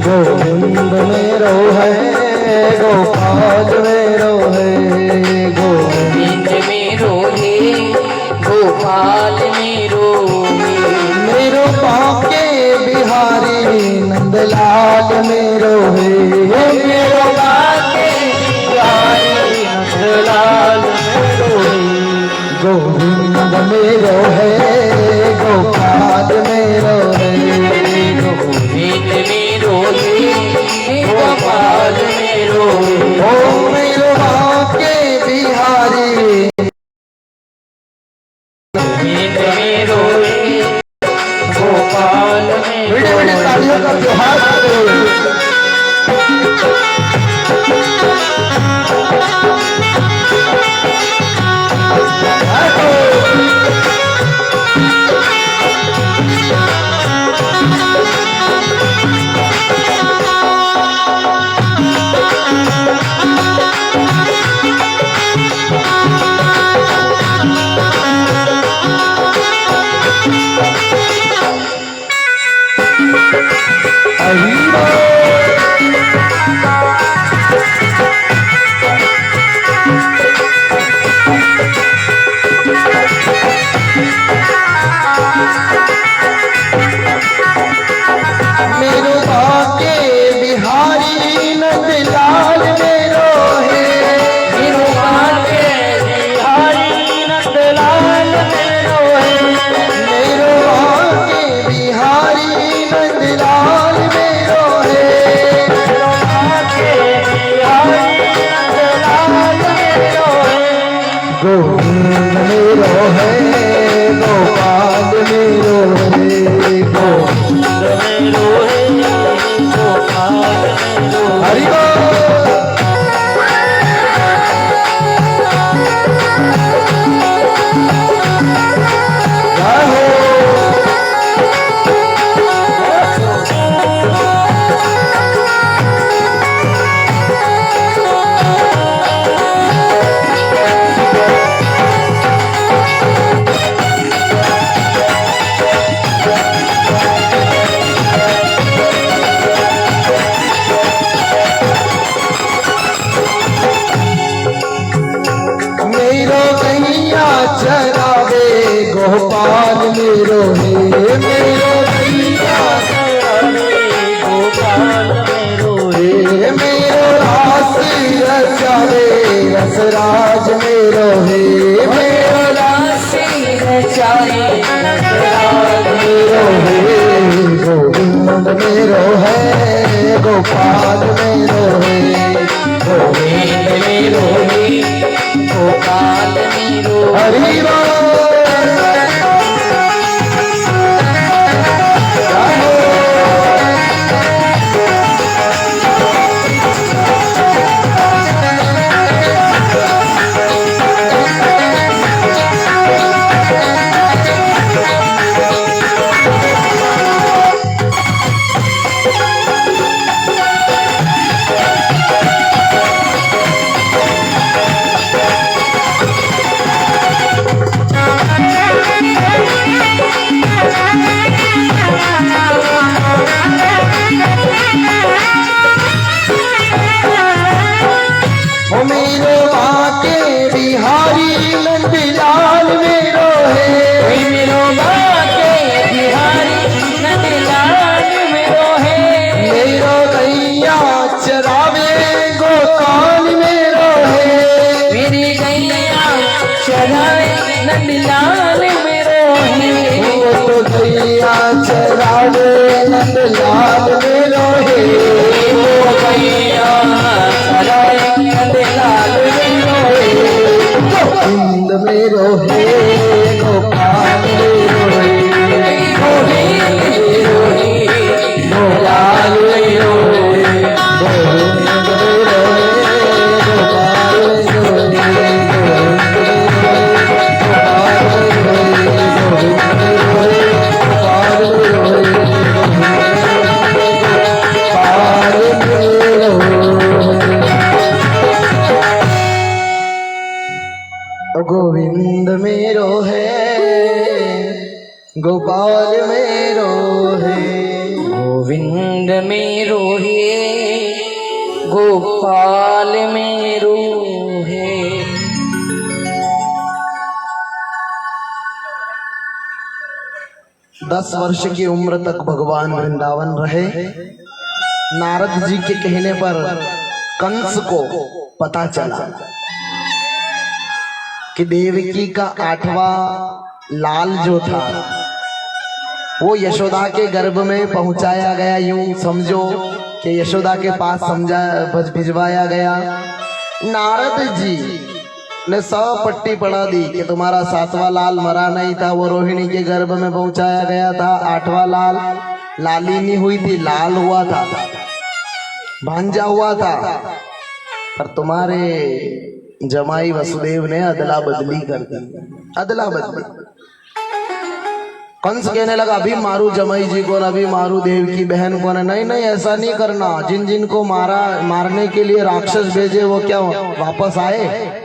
गोविंद मेरो है गोपाल मेरो है, गोविंद मेरो है गोपाल मेरो है, मेरो बाके बिहारी नंदलाल मेरो है, मेरो बाके बिहारी नंदलाल मेरो है, गोविंद मेरो है गोपाल मेरो है, गोविंद मेरो है गोपाल मेरो है, ओ मेरो बाके बिहारी गोविंद मेरो है गोपाल मेरो है। तालियों का त्योहार चरावे गोपाल मेरो है, मेरो भैया चरावे गोपाल मेरो है, मेरो रास रचावे रसराज मेरो है, मेरो रास रचावे रसराज मेरो है, गोविंद मेरो है गोपाल मेरो है, गोविंद मेरो है गोपाल मेरो हरि मेरो बाके बिहारी नंदलाल मेरो है, मेरो बाके बिहारी नंदलाल मेरो है, मेरो गैया चरावे गोपाल मेरो है, मेरी गैया चरावे नंदलाल मेरो है, वो तो गैया चरावे नंदलाल मेरो है, वो गैया चरावे नंदलाल मेरो है, गोविंद मेरो है गोपाल मेरो है, गोविंद मेरो है गोपाल मेरो है, गोविंद मेरो है गोपाल मेरो है, गोपाल मेरो है गोपाल मेरो है, में रोहे, गोपाल में रोहे। 10 वर्ष की उम्र तक भगवान वृंदावन रहे। नारद जी के कहने पर कंस को पता चला कि देवकी का 8वां लाल जो था वो यशोदा के गर्भ में पहुंचाया गया। यूं समझो कि यशोदा के पास भिजवाया गया। नारद जी ने सब पट्टी पढ़ा दी कि तुम्हारा 7वां लाल मरा नहीं था, वो रोहिणी के गर्भ में पहुंचाया गया था। 8वां लाल लालिनी हुई थी, लाल हुआ था, भांजा हुआ था, पर तुम्हारे जमाई वसुदेव ने अदला बदली कर दी। अदला बदली। कंस कहने लगा अभी मारू जमाई जी को, अभी मारू देव की बहन को। नहीं नहीं, ऐसा नहीं करना। जिन जिन को मारने के लिए राक्षस भेजे वो क्या वापस आए?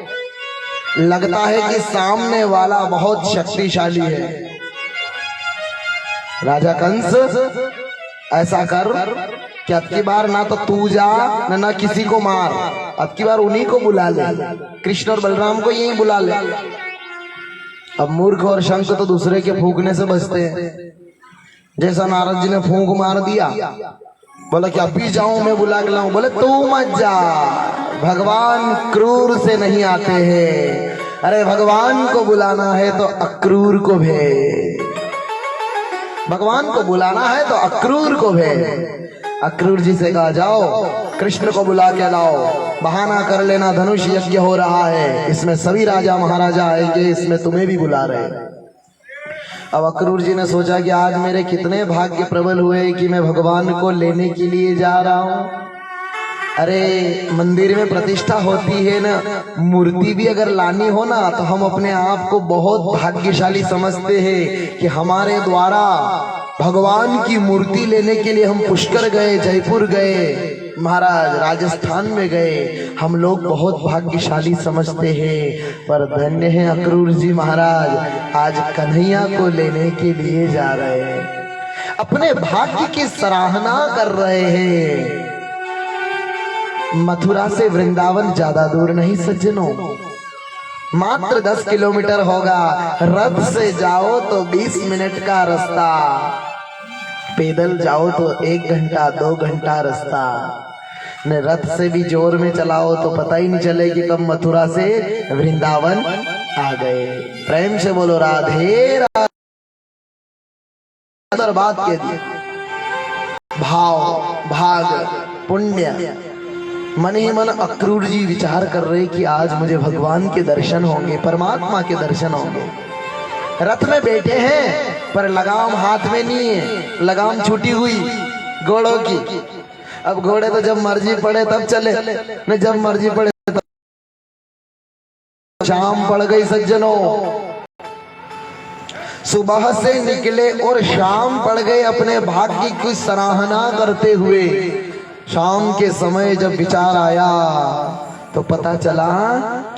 लगता है कि सामने वाला बहुत शक्तिशाली है। राजा कंस ऐसा कर कि अब की बार ना तो तू जा ना किसी को मार, अब की बार उन्हीं को बुला ले, कृष्ण और बलराम को यहीं बुला ले। अब मूर्ख और शंख तो दूसरे के फूंकने से बचते हैं। जैसा नारद जी ने फूंक मार दिया, बोला कि अभी जाऊं मैं बुला के लाऊं। बोले तू मत जा, भगवान क्रूर से नहीं आते हैं। अरे भगवान को बुलाना है तो अक्रूर को भेज, भगवान को बुलाना है तो अक्रूर को भेज। अक्रूर जी से कहा जाओ कृष्ण को बुला के लाओ, बहाना कर लेना धनुष यज्ञ हो रहा है, इसमें सभी राजा महाराजा आएंगे, इसमें तुम्हें भी बुला रहे। अब अक्रूर जी ने सोचा कि आज मेरे कितने भाग्य प्रबल हुए कि मैं भगवान को लेने के लिए जा रहा हूँ। अरे मंदिर में प्रतिष्ठा होती है ना, मूर्ति भी अगर लानी हो ना तो हम अपने आप को बहुत भाग्यशाली समझते हैं कि हमारे द्वारा भगवान की मूर्ति लेने के लिए हम पुष्कर गए, जयपुर गए, महाराज राजस्थान में गए, हम लोग बहुत भाग्यशाली समझते हैं। पर धन्य है अक्रूर जी महाराज, आज कन्हैया को लेने के लिए जा रहे हैं, अपने भाग्य की सराहना कर रहे हैं। मथुरा से वृंदावन ज्यादा दूर नहीं सज्जनों, मात्र 10 किलोमीटर होगा। रथ से जाओ तो 20 मिनट का रास्ता, पैदल जाओ तो 1 घंटा 2 घंटा रास्ता। न रथ से भी जोर में चलाओ तो पता ही नहीं चले कि कब मथुरा से वृंदावन आ गए। प्रेम से बोलो राधे राधे। बात कह दी, भाव भाग पुण्य। मन ही मन अक्रूर जी विचार कर रहे कि आज मुझे भगवान के दर्शन होंगे, परमात्मा के दर्शन होंगे। रथ में बैठे हैं पर लगाम हाथ में नहीं है, लगाम छूटी हुई घोड़ों की। अब घोड़े तो जब मर्जी पड़े तब चले, न जब मर्जी पड़े तब। शाम पड़ गई सज्जनों, सुबह से निकले और शाम पड़ गए अपने भाग्य की सराहना करते हुए। शाम के समय जब विचार आया तो पता चला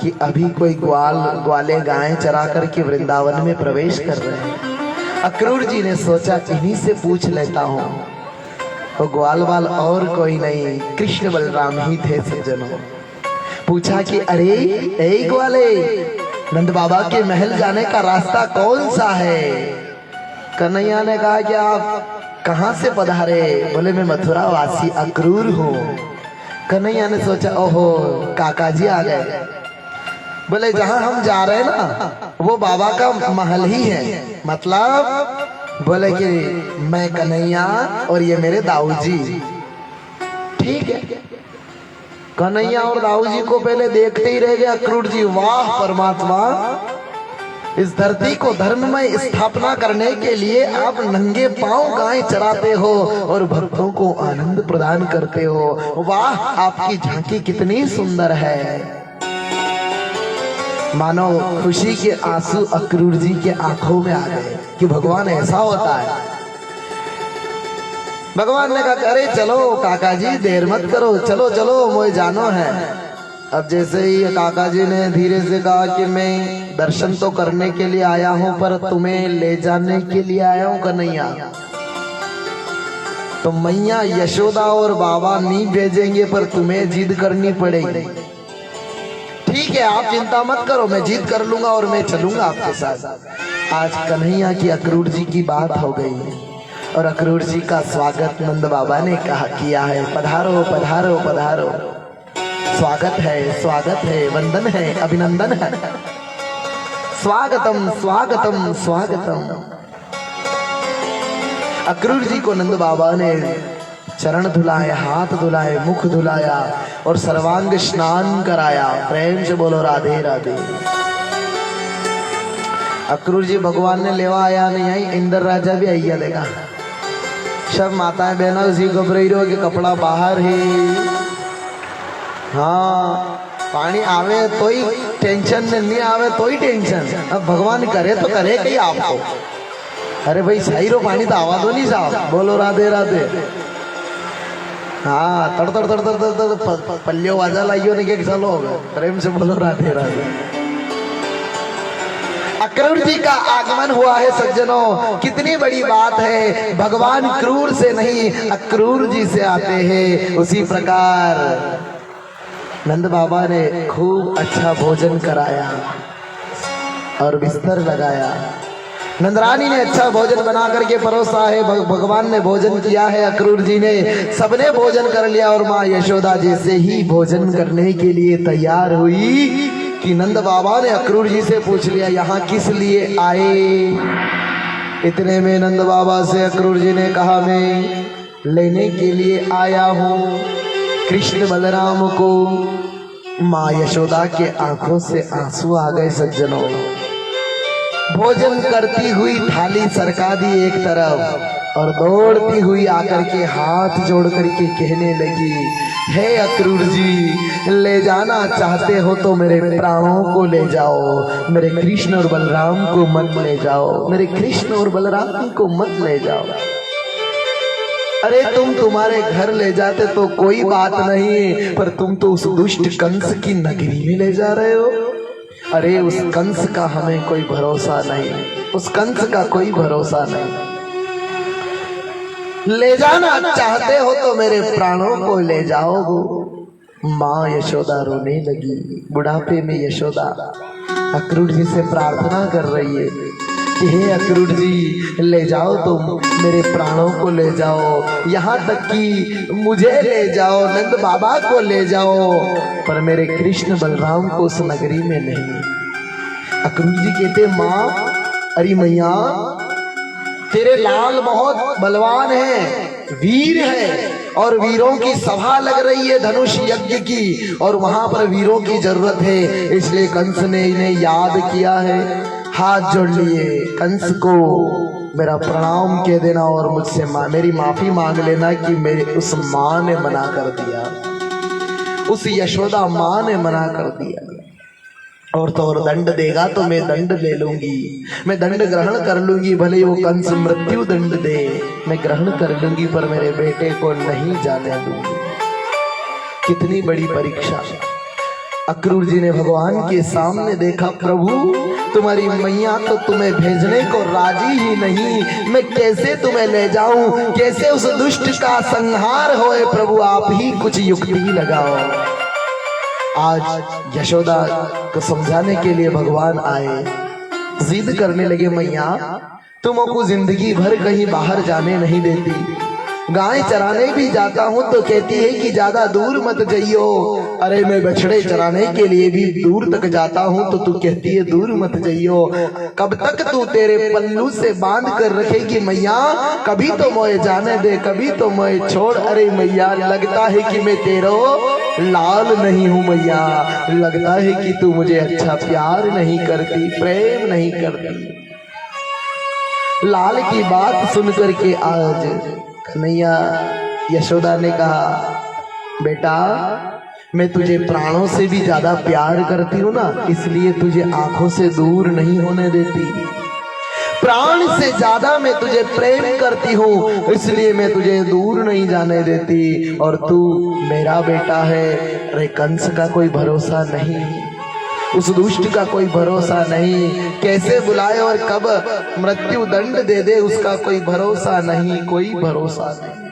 कि अभी कोई ग्वाले गायें चरा करके वृंदावन में प्रवेश कर रहे हैं। अक्रूर जी ने सोचा इन्हीं से पूछ लेता हूँ। तो ग्वाल वाल और कोई नहीं, कृष्ण बलराम ही थे सज्जनों। पूछा कि अरे ए ग्वाले, नंद बाबा के महल जाने का रास्ता कौन सा है? कन्हैया ने कहा कि आप कहाँ से पधारे? बोले मैं मथुरा वासी अक्रूर हूँ। कन्हैया ने सोचा ओहो काका जी आ गए। बोले जहाँ हम जा रहे हैं ना वो बाबा का महल ही है। मतलब? बोले कि मैं कन्हैया और ये मेरे दाऊ जी। ठीक है, कन्हैया और दाऊ जी को पहले देखते ही रह गए अक्रूर जी। वाह परमात्मा, इस धरती को धर्ममय स्थापना करने के लिए आप नंगे पांव गाय चराते हो और भक्तों को आनंद प्रदान करते हो। वाह, आपकी झांकी कितनी सुंदर है। मानो खुशी के आंसू अक्रूर जी के आंखों में आ गए कि भगवान ऐसा होता है। भगवान ने कहा अरे चलो काका जी देर मत करो, चलो चलो मुझे जानो है। अब जैसे ही काका जी ने धीरे से कहा कि मैं दर्शन तो करने के लिए आया हूं पर तुम्हें ले जाने के लिए आया हूं कन्हैया। तो मैया यशोदा और बाबा नहीं भेजेंगे, पर तुम्हें जिद करनी पड़ेगी। ठीक है, आप चिंता मत करो, मैं जिद कर लूंगा और मैं चलूंगा आपके साथ। आज कन्हैया की अक्रूर जी की बात हो गई है और अक्रूर जी का स्वागत नंद बाबा ने कहा किया है, पधारो पधारो पधारो, स्वागत है, वंदन है, अभिनंदन है, स्वागतम स्वागतम स्वागतम। अक्रूर जी को नंद बाबा ने चरण धुलाए, हाथ धुलाए, मुख धुलाया और सर्वांग स्नान कराया। प्रेम से बोलो राधे राधे। अक्रूर जी भगवान ने लेवा आया नहीं आई, इंद्र राजा भी आइया देखा। सब माताएं बहना उसी घबराइरो के कपड़ा बाहर है। हाँ, पानी आवे तो ही टेंशन, नहीं आवे तो ही टेंशन। अब भगवान करे तो करे कहीं आपको। अरे भाई सही रो पानी तो आवा दो नहीं साहब, बोलो राधे राधे। हाँ, तड़ तड़ तड़ तड़ तड़ तड़ पल्लियो वाजा लाइयो नहीं के चलो, प्रेम से बोलो राधे राधे। अक्रूर जी का आगमन हुआ है सज्जनों, कितनी बड़ी बात है। भगवान क्रूर से नहीं अक्रूर जी से आते हैं। उसी प्रकार नंद बाबा ने खूब अच्छा भोजन कराया और बिस्तर लगाया। नंदरानी ने अच्छा भोजन बना करके परोसा है, भगवान ने भोजन किया है, अक्रूर जी ने, सबने भोजन कर लिया और माँ यशोदा जैसे ही भोजन करने के लिए तैयार हुई कि नंद बाबा ने अक्रूर जी से पूछ लिया यहाँ किस लिए आए। इतने में नंद बाबा से अक्रूर जी ने कहा मैं लेने के लिए आया हूँ कृष्ण बलराम को। माँ यशोदा के आंखों से आंसू आ गए सज्जनों। भोजन करती हुई थाली सरका दी एक तरफ और दौड़ती हुई आकर के हाथ जोड़ करके कहने लगी, हे अक्रूर जी, ले जाना चाहते हो तो मेरे प्राणों को ले जाओ, मेरे कृष्ण और बलराम को मत ले जाओ, मेरे कृष्ण और बलराम को मत ले जाओ। अरे तुम तुम्हारे घर ले जाते तो कोई बात नहीं, पर तुम तो उस दुष्ट कंस की नगरी में ले जा रहे हो। अरे उस कंस का हमें कोई भरोसा नहीं, उस कंस का कोई भरोसा नहीं। ले जाना चाहते हो तो मेरे प्राणों को ले जाओ। माँ यशोदा रोने लगी। बुढ़ापे में यशोदा अक्रूर जी से प्रार्थना कर रही है कि हे अक्रूर जी, ले जाओ तो मेरे प्राणों को ले जाओ, यहाँ तक कि मुझे ले जाओ, नंद बाबा को ले जाओ, पर मेरे कृष्ण बलराम को उस नगरी में नहीं। अक्रूर जी कहते माँ, अरे मैया, तेरे लाल बहुत बलवान है, वीर है, और वीरों की सभा लग रही है धनुष यज्ञ की, और वहां पर वीरों की जरूरत है, इसलिए कंस ने इन्हें याद किया है। हाथ जोड़ लिए, कंस को मेरा प्रणाम कह देना और मुझसे मेरी माफी मांग लेना कि मेरे उस माँ ने मना कर दिया, उस यशोदा माँ ने मना कर दिया। और तो और दंड देगा तो मैं दंड ले लूंगी, मैं दंड ग्रहण कर लूंगी, भले वो कंस मृत्यु दंड दे, मैं ग्रहण कर लूंगी, पर मेरे बेटे को नहीं जाने दूंगी। कितनी बड़ी परीक्षा। अक्रूर जी ने भगवान के सामने देखा, प्रभु तुम्हारी मैया तो तुम्हें भेजने को राजी ही नहीं, मैं कैसे तुम्हें ले जाऊं, कैसे उस दुष्ट का संहार होए, प्रभु आप ही कुछ युक्ति लगाओ। आज यशोदा को समझाने के लिए भगवान आए, जिद करने लगे, मैया तुमको जिंदगी भर कहीं बाहर जाने नहीं देती, गाय चराने भी जाता हूँ तो कहती है कि ज्यादा दूर मत जाइयो। अरे मैं बछड़े चराने के लिए भी दूर तक जाता हूँ तो तू कहती है दूर मत जाइयो। कब तक तू तेरे पल्लू से बांध कर रखेगी मैया, कभी तो मोए जाने दे, कभी तो मोए छोड़। अरे मैया, लगता है कि मैं तेरो लाल नहीं हूँ मैया, लगता है कि तू मुझे अच्छा प्यार नहीं करती, प्रेम नहीं करती। लाल की बात सुनकर के आज कन्हैया यशोदा ने कहा, बेटा मैं तुझे प्राणों से भी ज्यादा प्यार करती हूँ ना, इसलिए तुझे आंखों से दूर नहीं होने देती। प्राण से ज्यादा मैं तुझे प्रेम करती हूँ, इसलिए मैं तुझे दूर नहीं जाने देती। और तू मेरा बेटा है। अरे कंस का कोई भरोसा नहीं, उस दुष्ट का कोई भरोसा नहीं, कैसे बुलाए और कब मृत्यु दंड दे दे उसका कोई भरोसा नहीं, कोई भरोसा नहीं।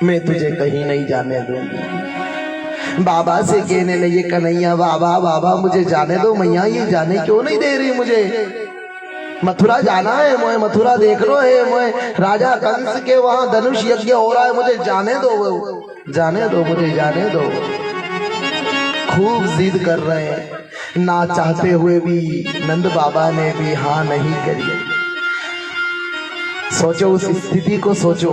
मैं तुझे कहीं नहीं जाने दूंगी। बाबा से कहने लगे कन्हैया बाबा बाबा मुझे जाने दो। मैया ये जाने क्यों नहीं दे रही मुझे? मथुरा जाना है, मोए मथुरा देख लो है, मोए राजा कंस के वहां धनुष यज्ञ हो रहा है, मुझे जाने दो, जाने दो, मुझे जाने दो। खूब जिद कर रहे हैं, ना चाहते हुए भी नंद बाबा ने भी हाँ नहीं करी। सोचो उस स्थिति को सोचो,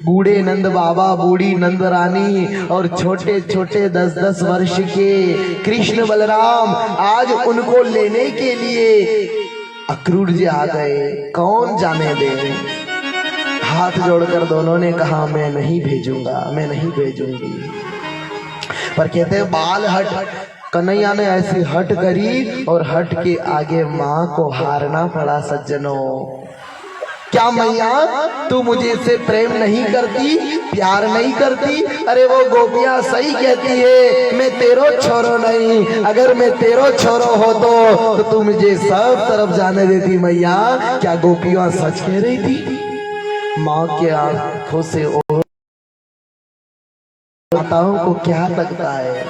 बूढ़े नंद बाबा, बूढ़ी नंद रानी और छोटे छोटे 10-10 वर्ष के कृष्ण बलराम आज उनको लेने के लिए अक्रूर जी आ गए। कौन जाने दे? हाथ जोड़कर दोनों ने कहा मैं नहीं भेजूंगा, मैं नहीं भेजूंगी। पर कहते हैं बाल हट। कन्हैया ने ऐसी हट करी और हट के आगे माँ को हारना पड़ा। सज्जनों, क्या मैया तू मुझे से प्रेम नहीं करती, प्यार नहीं करती? अरे वो गोपियां सही कहती है, मैं तेरो छोरो नहीं। अगर मैं तेरो छोरो हो तो तू मुझे सब तरफ जाने देती। मैया क्या गोपियां सच कह रही थी? माँ के आंखों से माताओं को क्या लगता है?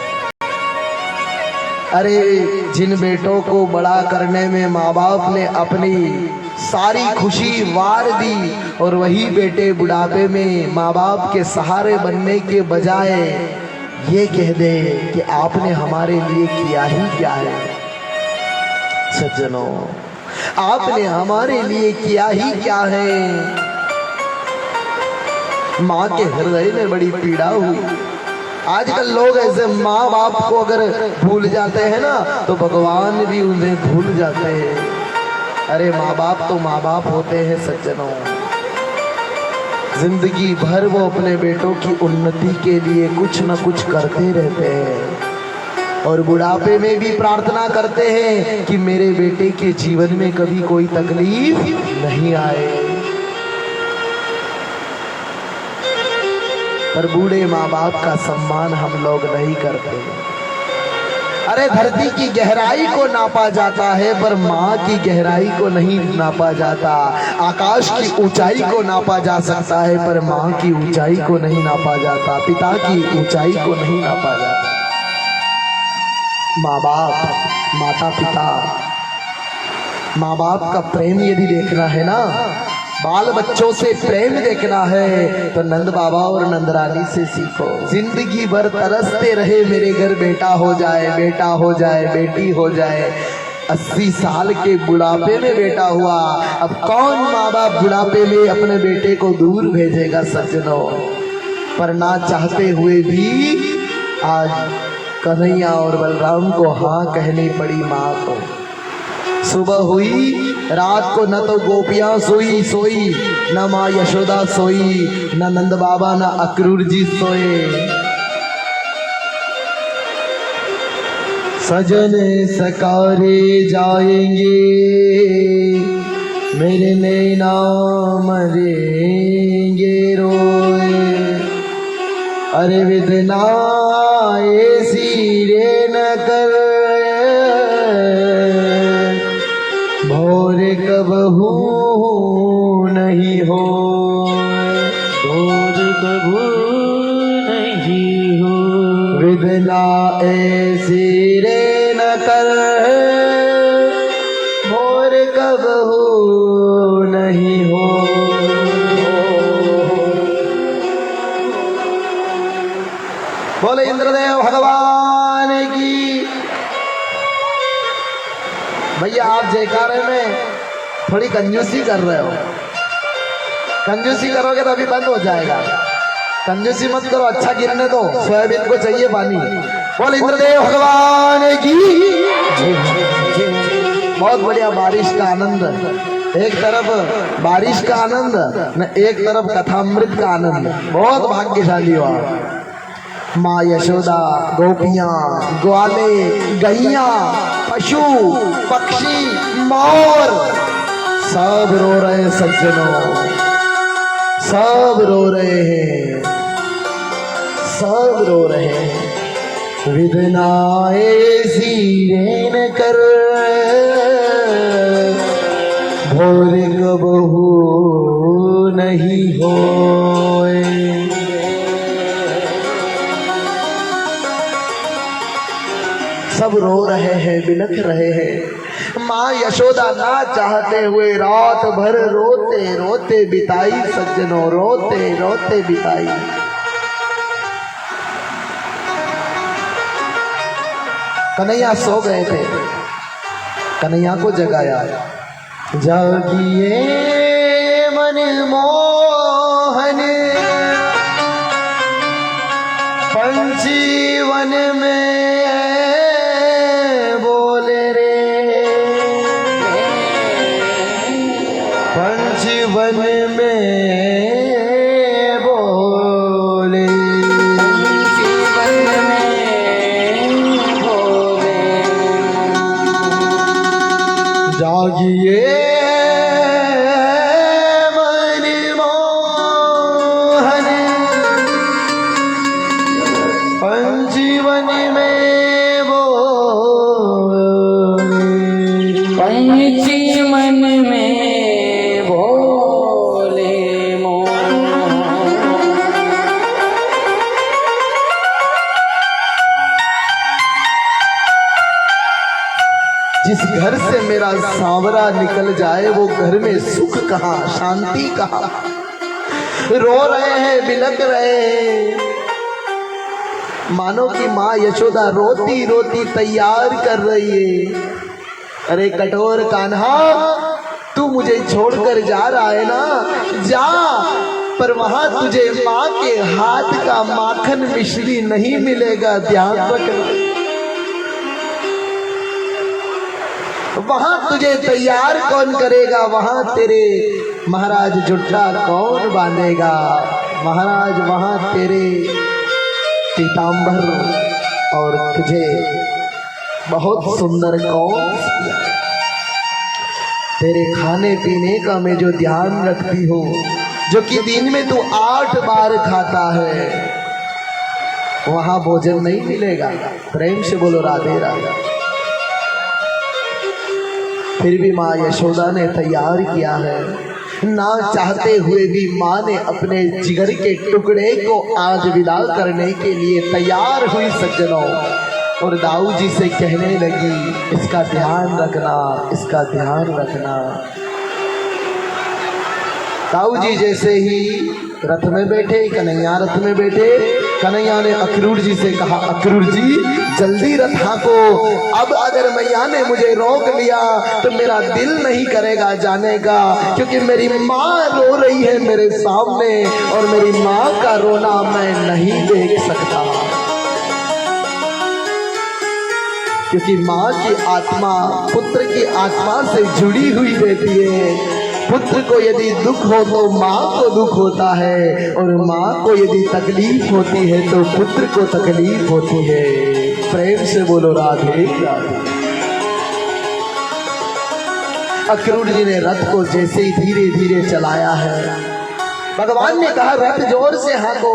अरे जिन बेटों को बड़ा करने में माँ बाप ने अपनी सारी खुशी वार दी और वही बेटे बुढ़ापे में माँ बाप के सहारे बनने के बजाय ये कह दे कि आपने हमारे लिए किया ही क्या है। सज्जनों, आपने हमारे लिए किया ही क्या है? माँ के हृदय में बड़ी पीड़ा हुई। आजकल लोग ऐसे माँ बाप को अगर भूल जाते हैं ना तो भगवान भी उन्हें भूल जाते हैं। अरे माँ बाप तो माँ बाप होते हैं सज्जनों। जिंदगी भर वो अपने बेटों की उन्नति के लिए कुछ न कुछ करते रहते हैं और बुढ़ापे में भी प्रार्थना करते हैं कि मेरे बेटे के जीवन में कभी कोई तकलीफ नहीं आए। पर बूढ़े माँ बाप का सम्मान हम लोग नहीं करते। अरे धरती की गहराई को नापा जाता है पर माँ की गहराई को नहीं नापा जाता। आकाश की ऊंचाई को नापा जा सकता है पर माँ की ऊंचाई को नहीं नापा जाता। पिता की ऊंचाई को नहीं नापा जाता। माँ बाप, माता पिता, माँ बाप का प्रेम यदि देखना है ना, बाल बच्चों से प्रेम देखना है तो नंद बाबा और नंदरानी से सीखो। जिंदगी भर तरसते रहे मेरे घर बेटा हो जाए, बेटा हो जाए, बेटी हो जाए। 80 साल के बुढ़ापे में बेटा हुआ। अब कौन माँ बाप बुढ़ापे में अपने बेटे को दूर भेजेगा सज्जनों? पर ना चाहते हुए भी आज कन्हैया और बलराम को हाँ कहनी पड़ी माँ को। सुबह हुई, रात को न तो गोपियां सोई, न माँ यशोदा सोई, न नंद बाबा न अक्रूर जी सोए। सजन सकारे जाएंगे मेरे नैना मरेंगे रोए। अरे विदना ऐसी रे न कर भोर कबहू नहीं हो, भोर कबहू नहीं हो। विदना ऐसी रे न कर भोर कबहू नहीं हो। बोले इंद्रदेव भगवान की। भैया आप जयकारे में थोड़ी कंजूसी कर रहे हो। कंजूसी करोगे तो अभी बंद हो जाएगा। कंजूसी मत करो, अच्छा गिरने दो, सोयाबीन को चाहिए पानी। बोल इंद्रदेव भगवान की। बहुत बढ़िया बारिश का आनंद, एक तरफ बारिश का आनंद न एक तरफ कथामृत का आनंद। बहुत भाग्यशाली हो आप। माँ यशोदा, गोपियां, ग्वाले, गैया, पशु, पक्षी, मोर सब रो रहे हैं सज्जनों, सब रो रहे हैं, सब रो रहे हैं। विदनाए सीरेन कर भोर कबहू नहीं होए। सब रो रहे हैं, बिलख रहे हैं। माँ यशोदा ना चाहते हुए रात भर रोते रोते बिताई सज्जनों, रोते रोते बिताई। कन्हैया सो गए थे, कन्हैया को जगाया। जागिए मन मोहन पंजीवन में बोले रे, पंजीवन में बोले, जीवन में बोले। जागिए मन मोहन पंजीवन में बोले, पंजीवन में बोले मोर। जिस घर से मेरा सांवरा निकल जाए वो घर में सुख कहाँ, शांति कहाँ। रो रहे हैं, बिलख रहे हैं। मानो कि माँ यशोदा रोती रोती तैयार कर रही है। अरे कठोर कान्हा, तू मुझे छोड़कर जा रहा है ना, जा, पर वहां तुझे माँ के हाथ का माखन मिश्री नहीं मिलेगा, ध्यान रखना। वहां तुझे तैयार कौन करेगा, वहां तेरे महाराज जुट्टा कौन बांधेगा। महाराज वहां तेरे पीतांबर और तुझे बहुत सुंदर कौन किया। तेरे खाने पीने का मैं जो ध्यान रखती हूँ, जो कि दिन में तू 8 बार खाता है, वहां भोजन नहीं मिलेगा। प्रेम से बोलो राधे राधे। फिर भी माँ यशोदा ने तैयार किया है, ना चाहते हुए भी माँ ने अपने जिगर के टुकड़े को आज विदा करने के लिए तैयार हुई सज्जनों। और दाऊ जी से कहने लगी, इसका ध्यान रखना, इसका ध्यान रखना। दाऊ जी जैसे ही रथ में बैठे, कन्हैया रथ में बैठे, कन्हैया ने अक्रूर जी से कहा, अक्रूर जी जल्दी रथ हाँको, अब अगर मैया ने मुझे रोक लिया तो मेरा दिल नहीं करेगा जाने का, क्योंकि मेरी माँ रो रही है मेरे सामने और मेरी माँ का रोना मैं नहीं देख सकता। क्योंकि माँ की आत्मा पुत्र की आत्मा से जुड़ी हुई रहती है। पुत्र को यदि दुख हो तो माँ को दुख होता है, और माँ को यदि तकलीफ होती है तो पुत्र को तकलीफ होती है। प्रेम से बोलो राधे राधे। अक्रूर जी ने रथ को जैसे ही धीरे धीरे चलाया है, भगवान ने कहा रथ जोर से हाँको।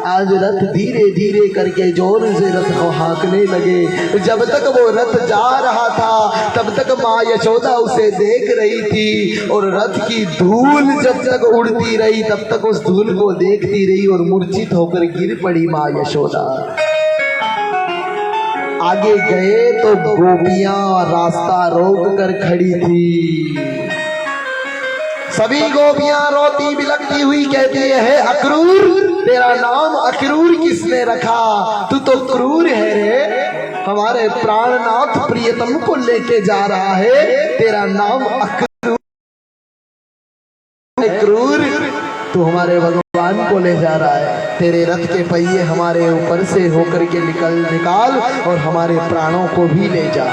आज रथ धीरे धीरे करके जोर से रथ को हाँकने लगे। जब तक वो रथ जा रहा था तब तक माँ यशोदा उसे देख रही थी, और रथ की धूल जब तक उड़ती रही तब तक उस धूल को देखती रही और मूर्छित होकर गिर पड़ी माँ यशोदा। आगे गए तो गोपियां रास्ता रोक कर खड़ी थी। सभी गोपियां रोती बिलखती हुई कहती है, अक्रूर, तेरा नाम अक्रूर किसने रखा? तू तो क्रूर है रे, हमारे प्राणनाथ प्रियतम को लेके जा रहा है, तेरा नाम अक्रूर। क्रूर, तू हमारे भगवान को ले जा रहा है, तेरे रथ के पहिए हमारे ऊपर से होकर के निकाल और हमारे प्राणों को भी ले जा।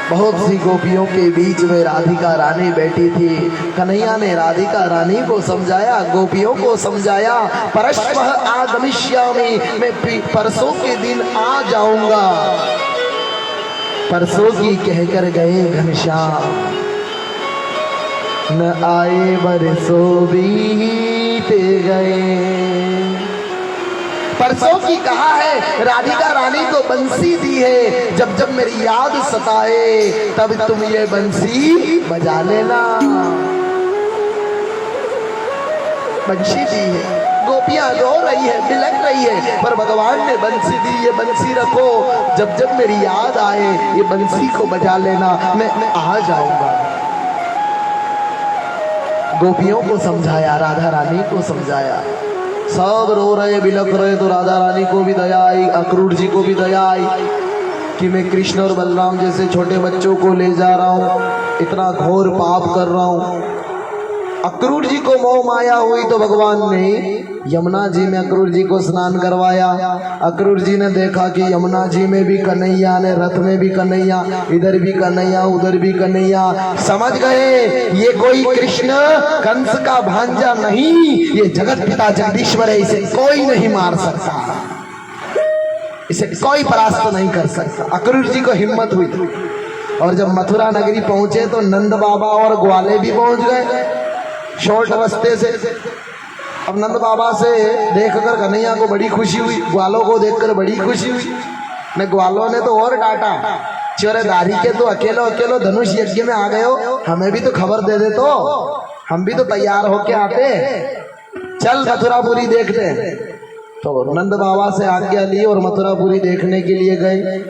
बहुत सी गोपियों के बीच में राधिका रानी बैठी थी। कन्हैया ने राधिका रानी को समझाया, गोपियों को समझाया, परश्वः आगमिष्यामि, मैं परसों के दिन आ जाऊंगा। परसों की कहकर गए घनश्याम, न आए बरसों बीत गए। परसों की कहा है, राधिका रानी को बंसी दी है, जब जब मेरी याद सताए तब तुम ये बंसी बजा लेना। बंसी दी है, गोपियां रो रही रही है, बिलख रही है, पर भगवान ने बंसी दी, ये बंसी रखो, जब जब मेरी याद आए ये बंसी को बजा लेना, मैं आ जाऊंगा। गोपियों को समझाया, राधा रानी को समझाया, सब रो रहे बिलख रहे, तो राधा रानी को भी दया आई, अक्रूर जी को भी दया आई कि मैं कृष्ण और बलराम जैसे छोटे बच्चों को ले जा रहा हूँ, इतना घोर पाप कर रहा हूँ। अक्रूर जी को मोह माया हुई तो भगवान ने यमुना जी में अक्रूर जी को स्नान करवाया। अक्रूर जी ने देखा कि यमुना जी में भी कन्हैया ने, रथ में भी कन्हैया, इधर भी कन्हैया उधर भी कन्हैया। समझ गए ये कोई कृष्ण कंस का भांजा नहीं, ये जगत पिता जगदीश्वर है, इसे कोई नहीं मार सकता, इसे कोई परास्त नहीं कर सकता। अक्रूर जी को हिम्मत हुई और जब मथुरा नगरी पहुंचे तो नंद बाबा और ग्वाले भी पहुंच गए शॉर्ट रास्ते से। अब नंद बाबा से देखकर कन्हैया को बड़ी खुशी हुई, ग्वालों को देखकर बड़ी खुशी हुई। न ग्वालों ने तो और डांटा, चोरेदारी के तो अकेलो अकेलो धनुष यज्ञ में आ गए हो, हमें भी तो खबर दे दे, तो हम भी तो तैयार होके आते, चल मथुरापुरी देखते। तो नंद बाबा से आज्ञा ली और मथुरापुरी देखने के लिए गए।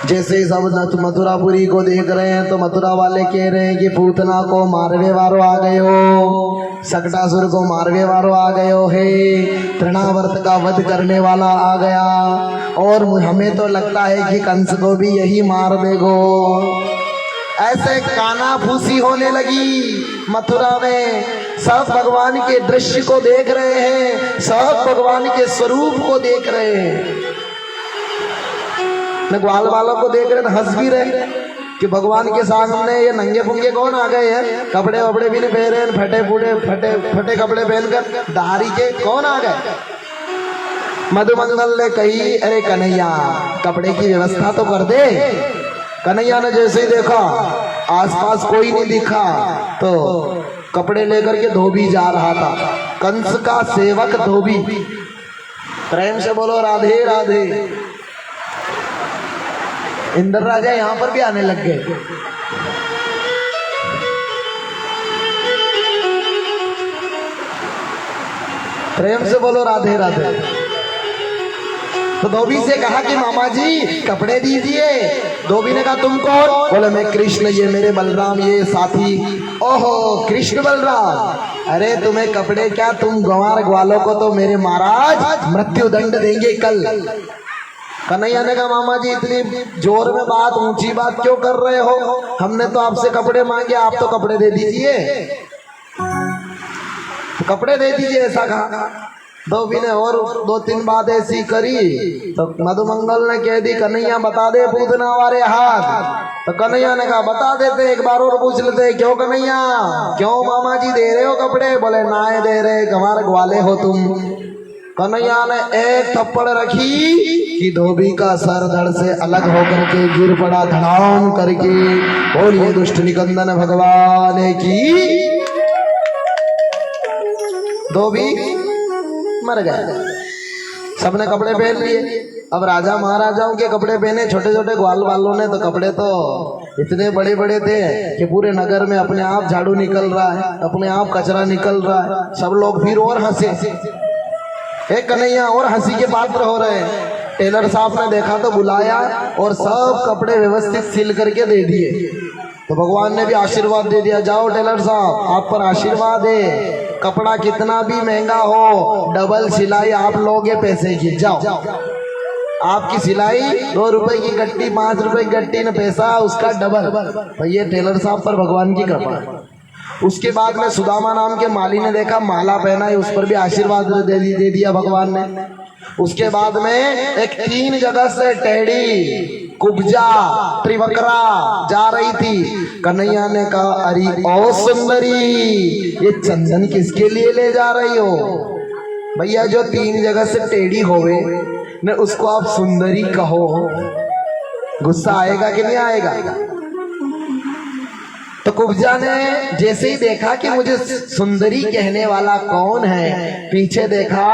जैसे ही सब मथुरापुरी को देख रहे हैं तो मथुरा वाले कह रहे हैं कि पूतना को मारवे वारो आ गए हो, सकटासुर को मारवे वारो आ गए हो, हे तृणावर्त का वध करने वाला आ गया, और हमें तो लगता है कि कंस को भी यही मार देगो। ऐसे काना फूसी होने लगी मथुरा में। सब भगवान के दृश्य को देख रहे हैं, सब भगवान के स्वरूप को देख रहे हैं। न ग्वाल वालों को देख रहे, हंस भी रहे कि भगवान के सामने ये नंगे पुंगे कौन आ गए हैं, कपड़े वपड़े भी नहीं पहने, फटे कपड़े पहनकर दाढ़ी के कौन आ गए। मधुमंगल ने कही, अरे कन्हैया कपड़े की व्यवस्था तो कर दे। कन्हैया ने जैसे ही देखा आसपास कोई नहीं दिखा तो कपड़े लेकर के धोबी जा रहा था, कंस का सेवक धोबी। प्रेम से बोलो राधे राधे। इंद्र राजा यहाँ पर भी आने लग गए। प्रेम से बोलो राधे राधे। तो धोबी से कहा कि मामा जी कपड़े दीजिए। धोबी ने कहा तुम कौन? बोले मैं कृष्ण, ये मेरे बलराम, ये साथी। ओहो कृष्ण बलराम, अरे तुम्हें कपड़े क्या, तुम गंवार ग्वालों को तो मेरे महाराज मृत्यु दंड देंगे कल। कन्हैया ने कहा मामा जी इतनी जोर में बात, ऊंची बात क्यों कर रहे हो, हमने तो आपसे कपड़े मांगे, आप तो कपड़े दे दीजिए, तो कपड़े दे दीजिए ऐसा कहा। धोबी ने और 2-3 बात ऐसी करी तो मधुमंगल ने कह दी कन्हैया बता दे पूतना वाले हाथ। तो कन्हैया ने कहा बता देते, एक बार और पूछ लेते, क्यों कन्हैया, क्यों मामा जी दे रहे हो कपड़े? बोले ना दे रहे, हमारे ग्वाले हो तुम। कन्हैया ने एक थप्पड़ रखी कि धोबी का सर धड़ से अलग होकर के गिर पड़ा धड़ाम करके। बोलिए दुष्ट निकंदन भगवान की। धोबी मर गए, सबने कपड़े पहन लिए। अब राजा महाराजाओं के कपड़े पहने, छोटे छोटे ग्वाल वालों ने तो कपड़े तो इतने बड़े बड़े थे कि पूरे नगर में अपने आप झाड़ू निकल रहा है, अपने आप कचरा निकल रहा है। सब लोग फिर और हंसे, एक कन्हैया और हंसी के पात्र हो रहे हैं। टेलर साहब ने देखा तो बुलाया और सब कपड़े व्यवस्थित सिल करके दे दिए। तो भगवान ने भी आशीर्वाद दे दिया, जाओ टेलर साहब आप पर आशीर्वाद है, कपड़ा कितना भी महंगा हो डबल सिलाई आप लोगे पैसे की, जाओ। आपकी सिलाई 2 रुपए की गट्टी, 5 रुपए की गट्टी न पैसा उसका डबल। तो ये टेलर साहब पर भगवान की कृपा है। उसके बाद में सुदामा नाम के माली ने देखा, माला पहना है, उस पर भी आशीर्वाद दे दिया भगवान ने। उसके बाद में एक 3 जगह से टेढ़ी कुब्जा त्रिवक्रा जा रही थी। कन्हैया ने कहा अरे ओ सुंदरी, ये चंदन किसके लिए ले जा रही हो? भैया जो 3 जगह से टेढ़ी होवे ने उसको आप सुंदरी कहो, गुस्सा आएगा कि नहीं आएगा? तो कुब्जा ने जैसे ही देखा कि मुझे सुंदरी कहने वाला कौन है, पीछे देखा,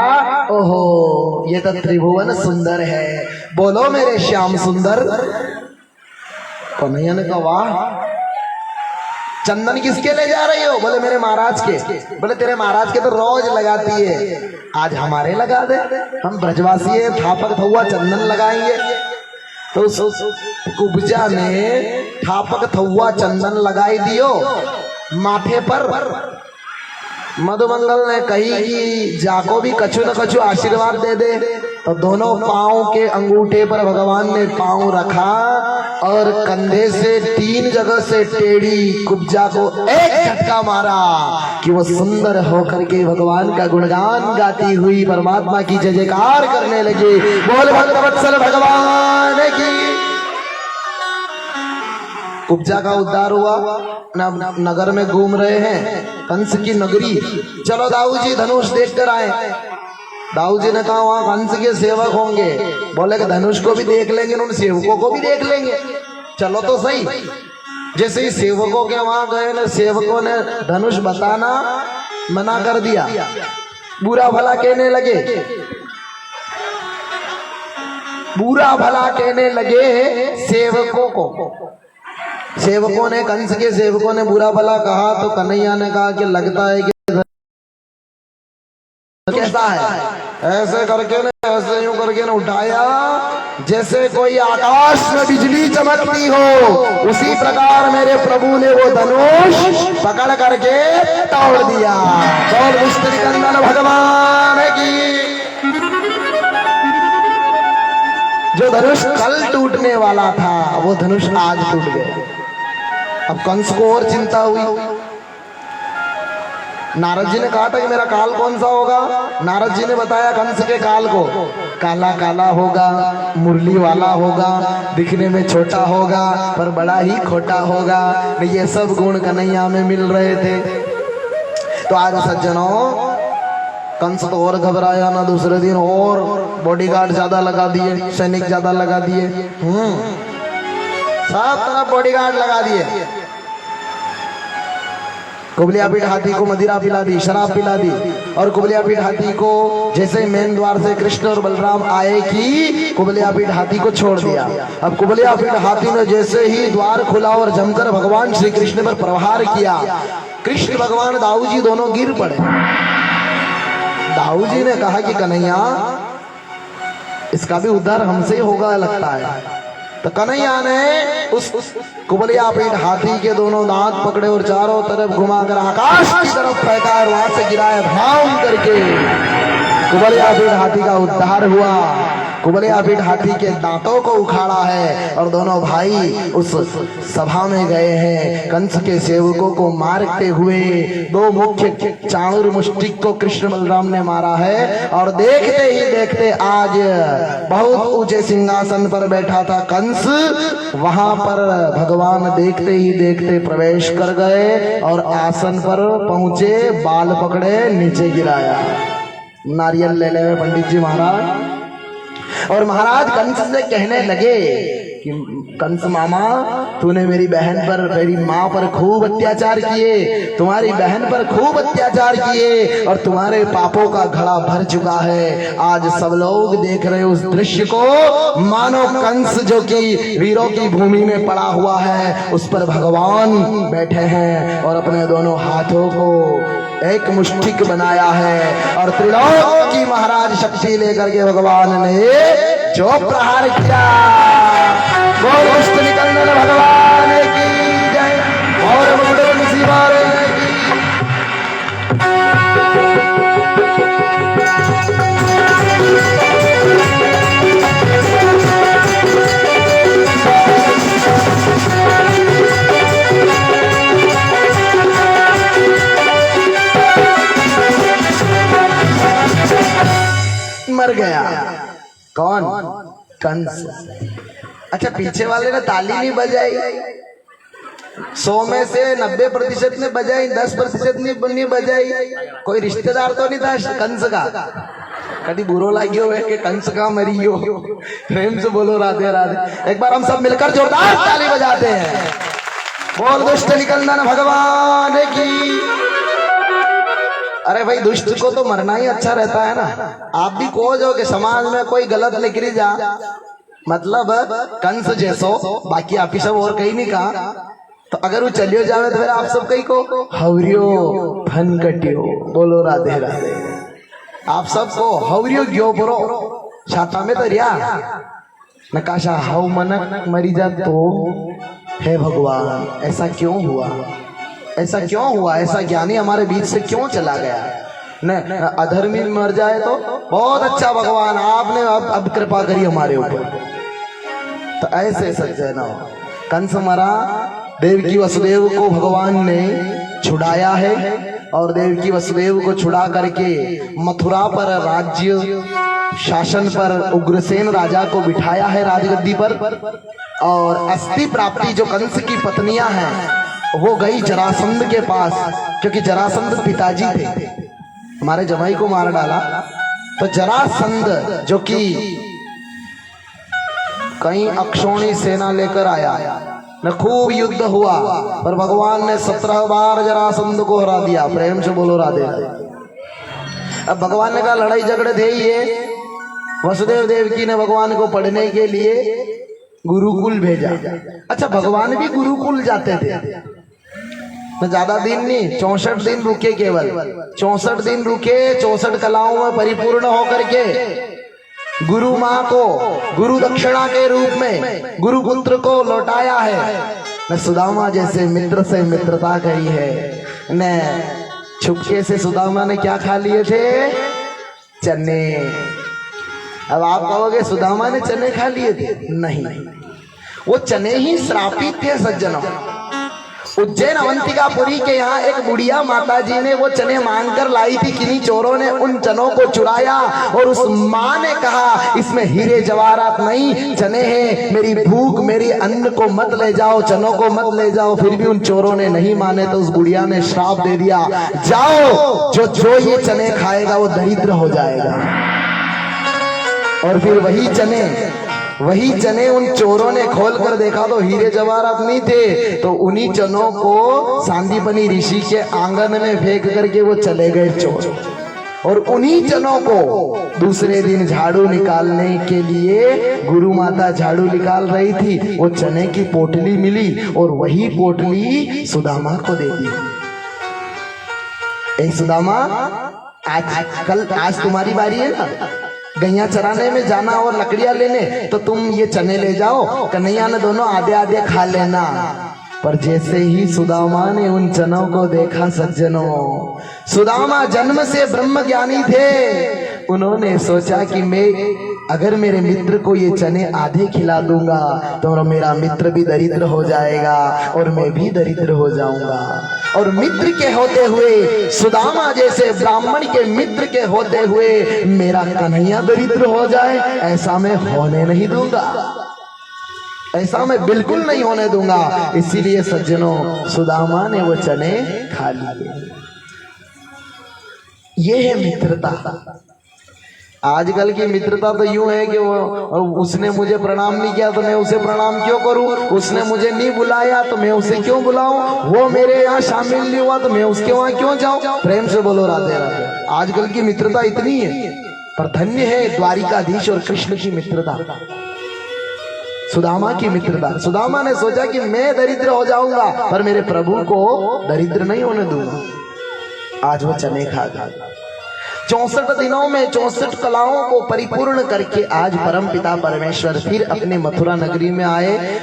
ओहो ये तो त्रिभुवन सुंदर है, बोलो मेरे श्याम सुंदर। कन्हैया ने कहा वाह, चंदन किसके ले जा रही हो? बोले मेरे महाराज के। बोले तेरे महाराज के तो रोज लगाती है, आज हमारे लगा दे, हम ब्रजवासी है, थापक थुआ चंदन लगाएंगे। तो कुब्जा ने थापक थुआ चंदन लगाई दियो माथे पर। मधुमंगल ने कही कि जाको भी कछु न कछु आशीर्वाद दे दे। तो दोनों पांव के अंगूठे पर भगवान ने पांव रखा और कंधे से 3 जगह से टेढ़ी कुब्जा को एक झटका मारा कि वो सुंदर होकर के भगवान का गुणगान गाती हुई परमात्मा की जय जयकार करने लगी। बोल भक्तवत्सल भगवान की। कुब्जा का उद्धार हुआ। नगर में घूम रहे हैं कंस की नगरी। चलो दाऊ जी धनुष देख कर आए। दाऊ जी ने कहा वहां कंस के सेवक होंगे। बोले कि धनुष को भी देख लेंगे, उन सेवकों को भी देख लेंगे। चलो तो सही। जैसे ही सेवकों के वहां गए ना, सेवकों ने धनुष बताना मना कर दिया, बुरा भला कहने लगे। बुरा भला कहने लगे सेवकों को। सेवकों ने, कंस के सेवकों ने बुरा भला कहा तो कन्हैया ने कहा कि लगता है कि कैसा है, ऐसे करके ने, ऐसे यूं करके ने उठाया जैसे कोई आकाश में बिजली चमकती हो। उसी प्रकार मेरे प्रभु ने वो धनुष पकड़ करके तोड़ दिया। बोल विष्णु निकंदन भगवान की। जो धनुष कल टूटने वाला था वो धनुष आज टूट गया। अब कंस को और चिंता हुई। नारद जी ने कहा था कि मेरा काल कौन सा होगा। नारद जी ने बताया कंस के काल को, काला काला होगा, मुरली वाला होगा, दिखने में छोटा होगा पर बड़ा ही खोटा होगा। ये सब गुण कन्हैया में मिल रहे थे। तो आज सज्जनों, कंस तो और घबराया ना। दूसरे दिन और बॉडीगार्ड ज्यादा लगा दिए, सैनिक ज्यादा लगा दिए। सब तरफ बॉडीगार्ड लगा दिए। कुबलिया पीठ हाथी को मदिरा पिला दी, शराब पिला दी। और कुबलिया पीठ हाथी को जैसे मेन द्वार से कृष्ण और बलराम आए कि कुबलिया पीठ हाथी को छोड़ दिया। अब कुबलिया पीठ हाथी ने जैसे ही द्वार खुला और जमकर भगवान श्री कृष्ण पर प्रहार किया, कृष्ण भगवान दाऊ जी दोनों गिर पड़े। दाऊ जी ने कहा कि कन्हैया, इसका भी उद्धार हमसे ही होगा लगता है। तो कन्हैया ने उस कुबलिया पीठ हाथी के दोनों दांत पकड़े और चारों तरफ घुमाकर आकाश की तरफ फेंका और वहां से गिराया धाम करके। कुबलिया पीठ हाथी का उद्धार हुआ। कुबलिया पीठ हाथी के दांतों को उखाड़ा है और दोनों भाई उस सभा में गए हैं। कंस के सेवकों को मारते हुए 2 मुख्य चाणूर मुष्टिक को कृष्ण बलराम ने मारा है। और देखते ही देखते आज बहुत ऊंचे सिंहासन पर बैठा था कंस, वहां पर भगवान देखते ही देखते प्रवेश कर गए और आसन पर पहुंचे, बाल पकड़े नीचे गिराया। नारियल ले ले पंडित जी महाराज। और महाराज कंस से कहने लगे कि कंस मामा, तूने मेरी बहन पर, मेरी माँ पर खूब अत्याचार किए, तुम्हारी बहन पर खूब अत्याचार किए और तुम्हारे पापों का घड़ा भर चुका है। आज सब लोग देख रहे उस दृश्य को, मानो कंस जो कि वीरों की भूमि में पड़ा हुआ है, उस पर भगवान बैठे हैं और अपने दोनों हाथों को एक मुष्टिक बनाया है और त्रिलोक की महाराज शक्ति लेकर के भगवान ने जो प्रहार किया। बोल विष्णु निकंदन भगवान की जय। और मंगल शिवाय मर गया। कौन? कंस। अच्छा, पीछे वाले ने ताली नहीं बजाई, 100 में से 90% ने बजाई, 10% नहीं बजाई। कोई रिश्तेदार तो नहीं था कंस का? कभी बुरो लागियो है कि कंस का मरियो। प्रेम से बोलो राधे राधे। एक बार हम सब मिलकर जोरदार ताली बजाते हैं। बोल दुष्ट निकंदन भगवान की। अरे भाई, दुष्ट को तो मरना ही अच्छा रहता है ना। आप भी कहो जो कि समाज में कोई गलत निकली जा, मतलब कंस जैसो, बाकी आप ही सब और कहीं नहीं कहा, तो अगर वो चलियो जावे तो फिर आप सब कहीं को हवरियो फन कटियो। बोलो राधे राधे। आप सबको हवरियो ग्यो बरो छाता में तो रिया नकाशा हव मनक मरी जा तो हे भगवान ऐसा क्यों हुआ, ऐसा क्यों हुआ, ऐसा ज्ञानी हमारे बीच से क्यों चला गया। न अधर्मी मर जाए तो बहुत अच्छा भगवान आपने अब कृपा करी हमारे ऊपर। तो ऐसे सज्जन कंस मरा, देवकी वसुदेव को भगवान ने छुड़ाया है और देवकी वसुदेव को छुड़ा करके मथुरा पर राज्य शासन पर उग्रसेन राजा को बिठाया है राजगद्दी पर। और अस्थि प्राप्ति जो कंस की पत्नियां हैं वो गई जरासंध के पास, क्योंकि जरासंध पिताजी थे, हमारे जमाई को मार डाला। तो जरासंध जो कि कई अक्षौणी सेना लेकर आया न, खूब युद्ध हुआ पर भगवान ने 17 बार जरासंध को हरा दिया। प्रेम से बोलो राधे राधे। अब भगवान ने कहा लड़ाई झगड़े थे ये, वसुदेव देवकी ने भगवान को पढ़ने के लिए गुरुकुल भेजा। अच्छा भगवान भी गुरुकुल जाते थे, न ज्यादा दिन नहीं, 64 दिन रुके, केवल 64 दिन रुके, 64 कलाओं में परिपूर्ण होकर के गुरु माँ को गुरु दक्षिणा के रूप में गुरुपुत्र को लौटाया है। न सुदामा जैसे मित्र से मित्रता करी है, न छुपके से सुदामा ने क्या खा लिए थे, चने। अब आप कहोगे सुदामा ने चने खा लिए थे, नहीं, वो चने ही श्रापित थे सज्जनों। उज्जैन अवंतिकापुरी के यहाँ एक बुढ़िया माता जी ने वो चने मांग कर लाई थी, किन्हीं चोरों ने उन चनों को चुराया और उस माँ ने कहा इसमें हीरे जवाहरात नहीं, चने हैं, मेरी भूख मेरी अन्न को मत ले जाओ, चनों को मत ले जाओ। फिर भी उन चोरों ने नहीं माने तो उस बुढ़िया ने श्राप दे दिया, जाओ जो ये चने खाएगा वो दरिद्र हो जाएगा। और फिर वही चने उन चोरों ने खोल कर देखा तो हीरे जवाहरात नहीं थे, तो उन्हीं चनों को सांदीपनी ऋषि के आंगन में फेंक करके वो चले गए चोर। और उन्हीं चनों को दूसरे दिन झाड़ू निकालने के लिए गुरु माता झाड़ू निकाल रही थी, वो चने की पोटली मिली और वही पोटली सुदामा को दे दी। ए सुदामा, आज तुम्हारी बारी है ना, गैया चराने में जाना और लकड़ियां लेने, तो तुम ये चने ले जाओ, कन्हैया ने दोनों आधे आधे खा लेना। पर जैसे ही सुदामा ने उन चनों को देखा सज्जनों, सुदामा जन्म से ब्रह्म ज्ञानी थे, उन्होंने सोचा कि मैं अगर मेरे मित्र को ये चने आधे खिला दूंगा तो मेरा मित्र भी दरिद्र हो जाएगा और मैं भी दरिद्र हो जाऊंगा। और मित्र के होते हुए, सुदामा जैसे ब्राह्मण के मित्र के होते हुए मेरा कन्हैया दरिद्र हो जाए, ऐसा मैं होने नहीं दूंगा, ऐसा मैं बिल्कुल नहीं होने दूंगा। इसीलिए सज्जनों सुदामा ने वो चने खा लिए। ये है मित्रता। आजकल की मित्रता तो यूं है कि वो उसने मुझे प्रणाम नहीं किया तो मैं उसे प्रणाम क्यों करूं, उसने मुझे नहीं बुलाया तो मैं उसे क्यों बुलाऊं, वो मेरे यहाँ शामिल नहीं हुआ तो मैं उसके वहां क्यों जाऊं। प्रेम से बोलो राधे राधे। आजकल की मित्रता इतनी है, पर धन्य है द्वारिकाधीश और कृष्ण की मित्रता, सुदामा की मित्रता। सुदामा ने सोचा कि मैं दरिद्र हो जाऊंगा पर मेरे प्रभु को दरिद्र नहीं होने दूंगा। आज वो चने खा गया। 64 दिनों में 64 कलाओं को परिपूर्ण करके आज परम पिता परमेश्वर फिर अपने मथुरा नगरी में आए।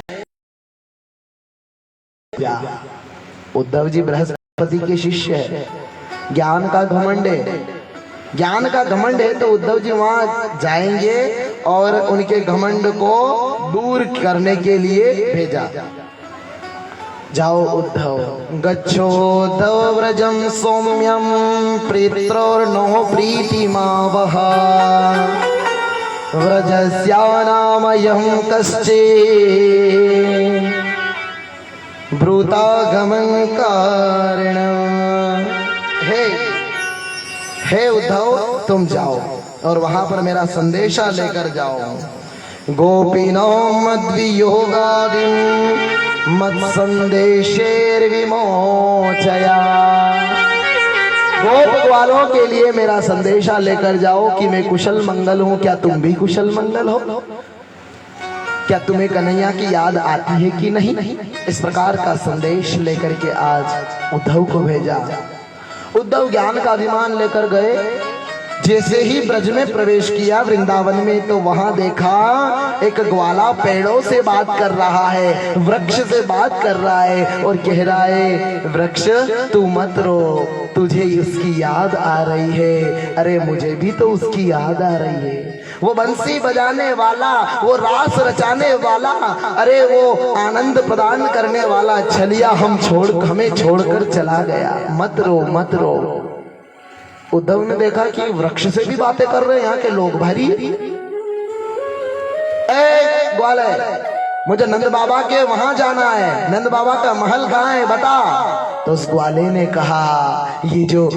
उद्धव जी बृहस्पति के शिष्य है, ज्ञान का घमंड है, ज्ञान का घमंड है, तो उद्धव जी वहां जाएंगे और उनके घमंड को दूर करने के लिए भेजा। जाओ उद्धव, गच्छोद्धव व्रजम सौम्यम प्रीत्रोर्नो प्रीतिमावह व्रजस्यानामयं कश्चित् ब्रूतागमं कारणम्। हे उद्धव, तुम जाओ और वहां पर मेरा संदेशा लेकर जाओ। गोपिनो मद्वियोगादिं मत्संदेशेर विमोचया। गोप ग्वालों के लिए मेरा संदेशा लेकर जाओ कि मैं कुशल मंगल हूं, क्या तुम भी कुशल मंगल हो। क्या तुम्हें कन्हैया की याद आती है कि नहीं? इस प्रकार का संदेश लेकर के आज उद्धव को भेजा। उद्धव ज्ञान का अभिमान लेकर गए। जैसे ही ब्रज में प्रवेश किया वृंदावन में, तो वहां देखा एक ग्वाला पेड़ों से बात कर रहा है, वृक्ष से बात कर रहा है और कह रहा है, वृक्ष तू मत रो, तुझे उसकी याद आ रही है। अरे मुझे भी तो उसकी याद आ रही है। वो बंसी बजाने वाला, वो रास रचाने वाला, अरे वो आनंद प्रदान करने वाला छलिया हमें छोड़कर चला गया। मत रो मत रो। उद्धव ने देखा कि वृक्ष से भी बातें कर रहे हैं यहाँ के लोग भारी। ए ग्वाले, मुझे नंद बाबा के वहां जाना है, नंद बाबा का महल कहाँ है बता। तो उस ग्वाले ने कहा, ये जो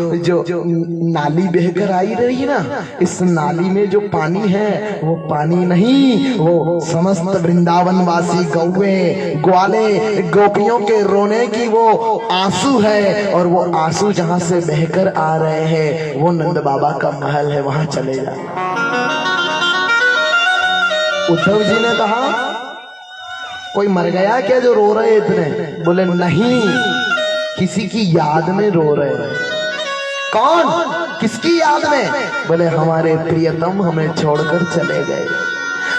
नाली बहकर आई रही ना, इस नाली में जो पानी है वो पानी नहीं, वो समस्त वृंदावन वासी गौवे ग्वाले गोपियों के रोने की वो आंसू है। और वो आंसू जहां से बहकर आ रहे हैं वो नंद बाबा का महल है, वहां चले जा। उद्धव जी ने कहा, कोई मर गया क्या जो रो रहे इतने? बोले नहीं, किसी की याद में रो रहे हैं। कौन? किसकी याद में? बोले हमारे प्रियतम हमें छोड़कर चले गए,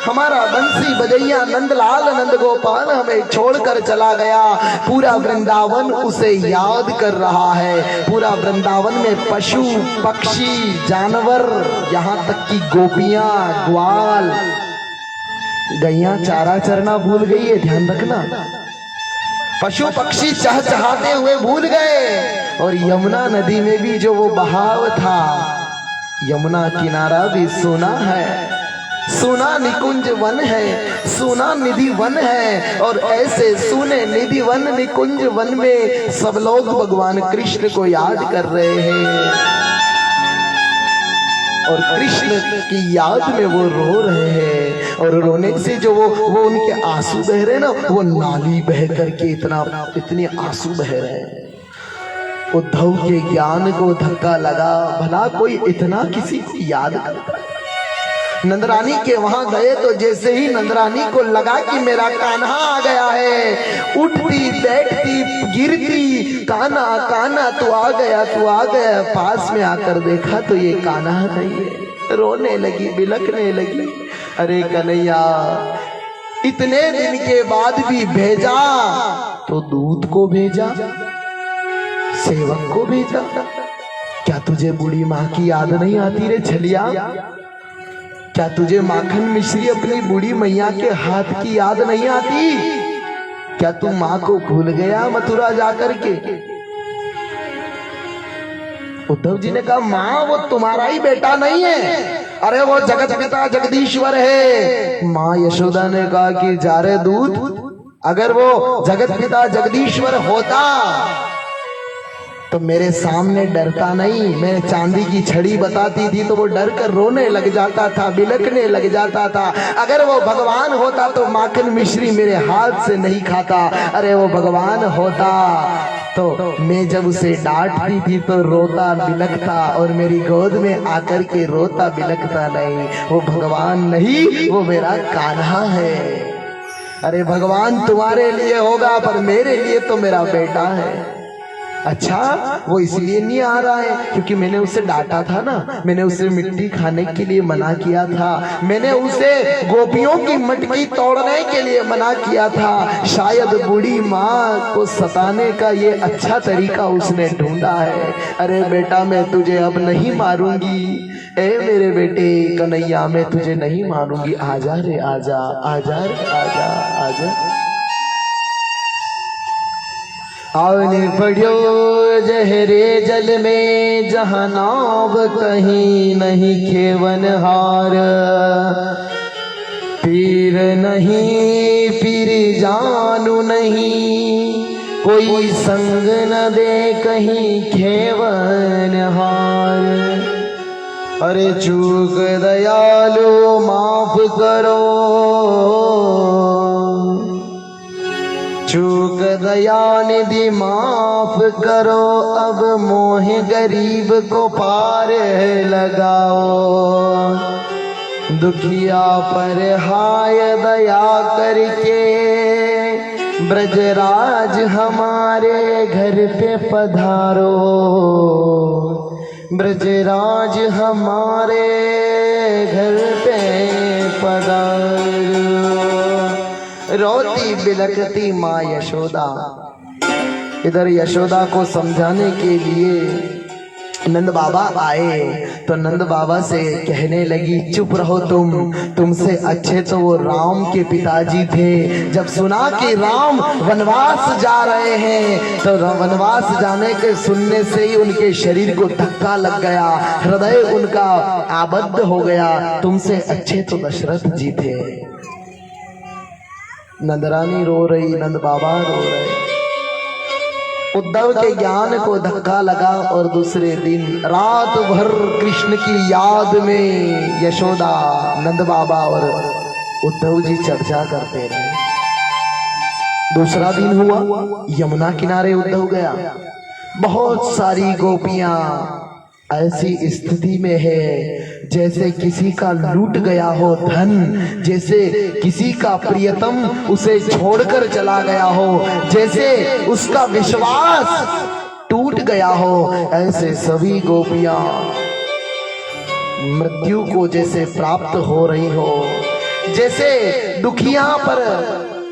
हमारा बंसी बजैया नंदलाल नंद गोपाल हमें छोड़कर चला गया। पूरा वृंदावन उसे याद कर रहा है। पूरा वृंदावन में पशु पक्षी जानवर, यहाँ तक कि गोपियां ग्वाल गैया चारा चरना भूल गई है, ध्यान रखना। पशु पक्षी चहचहाते हुए भूल गए। और यमुना नदी में भी जो वो बहाव था, यमुना किनारा भी सोना है, सोना निकुंज वन है, सोना निधि वन है। और ऐसे सोने निधि वन निकुंज वन में सब लोग भगवान कृष्ण को याद कर रहे हैं। और कृष्ण की याद में वो रो रहे हैं। और रोने से जो वो उनके आंसू बह रहे ना, वो नाली बह करके इतने आंसू बह रहे हैं। उद्धव के ज्ञान को धक्का लगा, भला कोई इतना किसी को याद करता। नंदरानी के वहां गए तो जैसे ही नंदरानी को लगा कि मेरा कान्हा आ गया है, उठती बैठती गिरती, कान्हा कान्हा तू आ गया तू आ गया। पास में आकर देखा तो ये कान्हा नहीं है, रोने लगी बिलखने लगी। अरे कन्हैया, इतने दिन के बाद भी भेजा तो दूध को भेजा, सेवक को भेजा, क्या तुझे बूढ़ी माँ की याद नहीं आती रे छलिया? क्या तुझे माखन मिश्री अपनी बूढ़ी मैया के हाथ की याद नहीं आती? क्या तू माँ को भूल गया मथुरा जाकर के? उद्धव जी ने कहा, माँ वो तुम्हारा ही बेटा नहीं है, अरे वो जगत पिता जगदीश्वर है। माँ यशोदा ने कहा कि जा रे दूध, अगर वो जगत पिता जगदीश्वर होता तो मेरे सामने डरता नहीं। मैं चांदी की छड़ी बताती थी तो वो डर कर रोने लग जाता था, बिलखने लग जाता था। अगर वो भगवान होता तो माखन मिश्री मेरे हाथ से नहीं खाता। अरे वो भगवान होता तो मैं जब उसे डांटती थी तो रोता बिलखता, और मेरी गोद में आकर के रोता बिलखता नहीं। वो भगवान नहीं, वो मेरा कान्हा है। अरे भगवान तुम्हारे लिए होगा पर मेरे लिए तो मेरा बेटा है। अच्छा, वो इसलिए नहीं आ रहा है क्योंकि मैंने उसे डांटा था ना, मैंने उसे मिट्टी खाने के लिए मना किया था, मैंने उसे गोपियों की मटकी तोड़ने के लिए मना किया था। शायद बूढ़ी माँ को सताने का ये अच्छा तरीका उसने ढूंढा है। अरे बेटा, मैं तुझे अब नहीं मारूंगी। ए मेरे बेटे कन्हैया, मैं तुझे नहीं मारूंगी। आजा रे आजा, आजा रे आजा, आजा। आने पड़ो जहरे जल में, जहाँ नाव कहीं नहीं खेवन हार। पीर नहीं पीर जानू नहीं, कोई संग न दे कहीं खेवन हार। अरे चूक दयालु माफ करो, चूक दयानिधि माफ करो, अब मोह गरीब को पार लगाओ। दुखिया पर हाय दया करके ब्रजराज हमारे घर पे पधारो, ब्रजराज हमारे घर पे पधारो। रोती बिलखती माँ यशोदा। इधर यशोदा को समझाने के लिए नंद बाबा आए तो नंद बाबा से कहने लगी, चुप रहो तुमसे अच्छे तो वो राम के पिताजी थे। जब सुना कि राम वनवास जा रहे हैं तो वनवास जाने के सुनने से ही उनके शरीर को धक्का लग गया, हृदय उनका आबद्ध हो गया। तुमसे अच्छे तो दशरथ जी थे। नंदरानी रो रही, नंद बाबा रो रहे। उद्धव के ज्ञान को धक्का लगा और दूसरे दिन रात भर कृष्ण की याद में यशोदा, नंद बाबा और उद्धव जी चर्चा करते रहे। दूसरा दिन हुआ, यमुना किनारे उद्धव गया। बहुत सारी गोपियां ऐसी स्थिति में है जैसे किसी का लूट गया हो धन, जैसे किसी का प्रियतम उसे छोड़कर चला गया हो, जैसे उसका विश्वास टूट गया हो। ऐसे सभी गोपियां मृत्यु को जैसे प्राप्त हो रही हो, जैसे दुखिया पर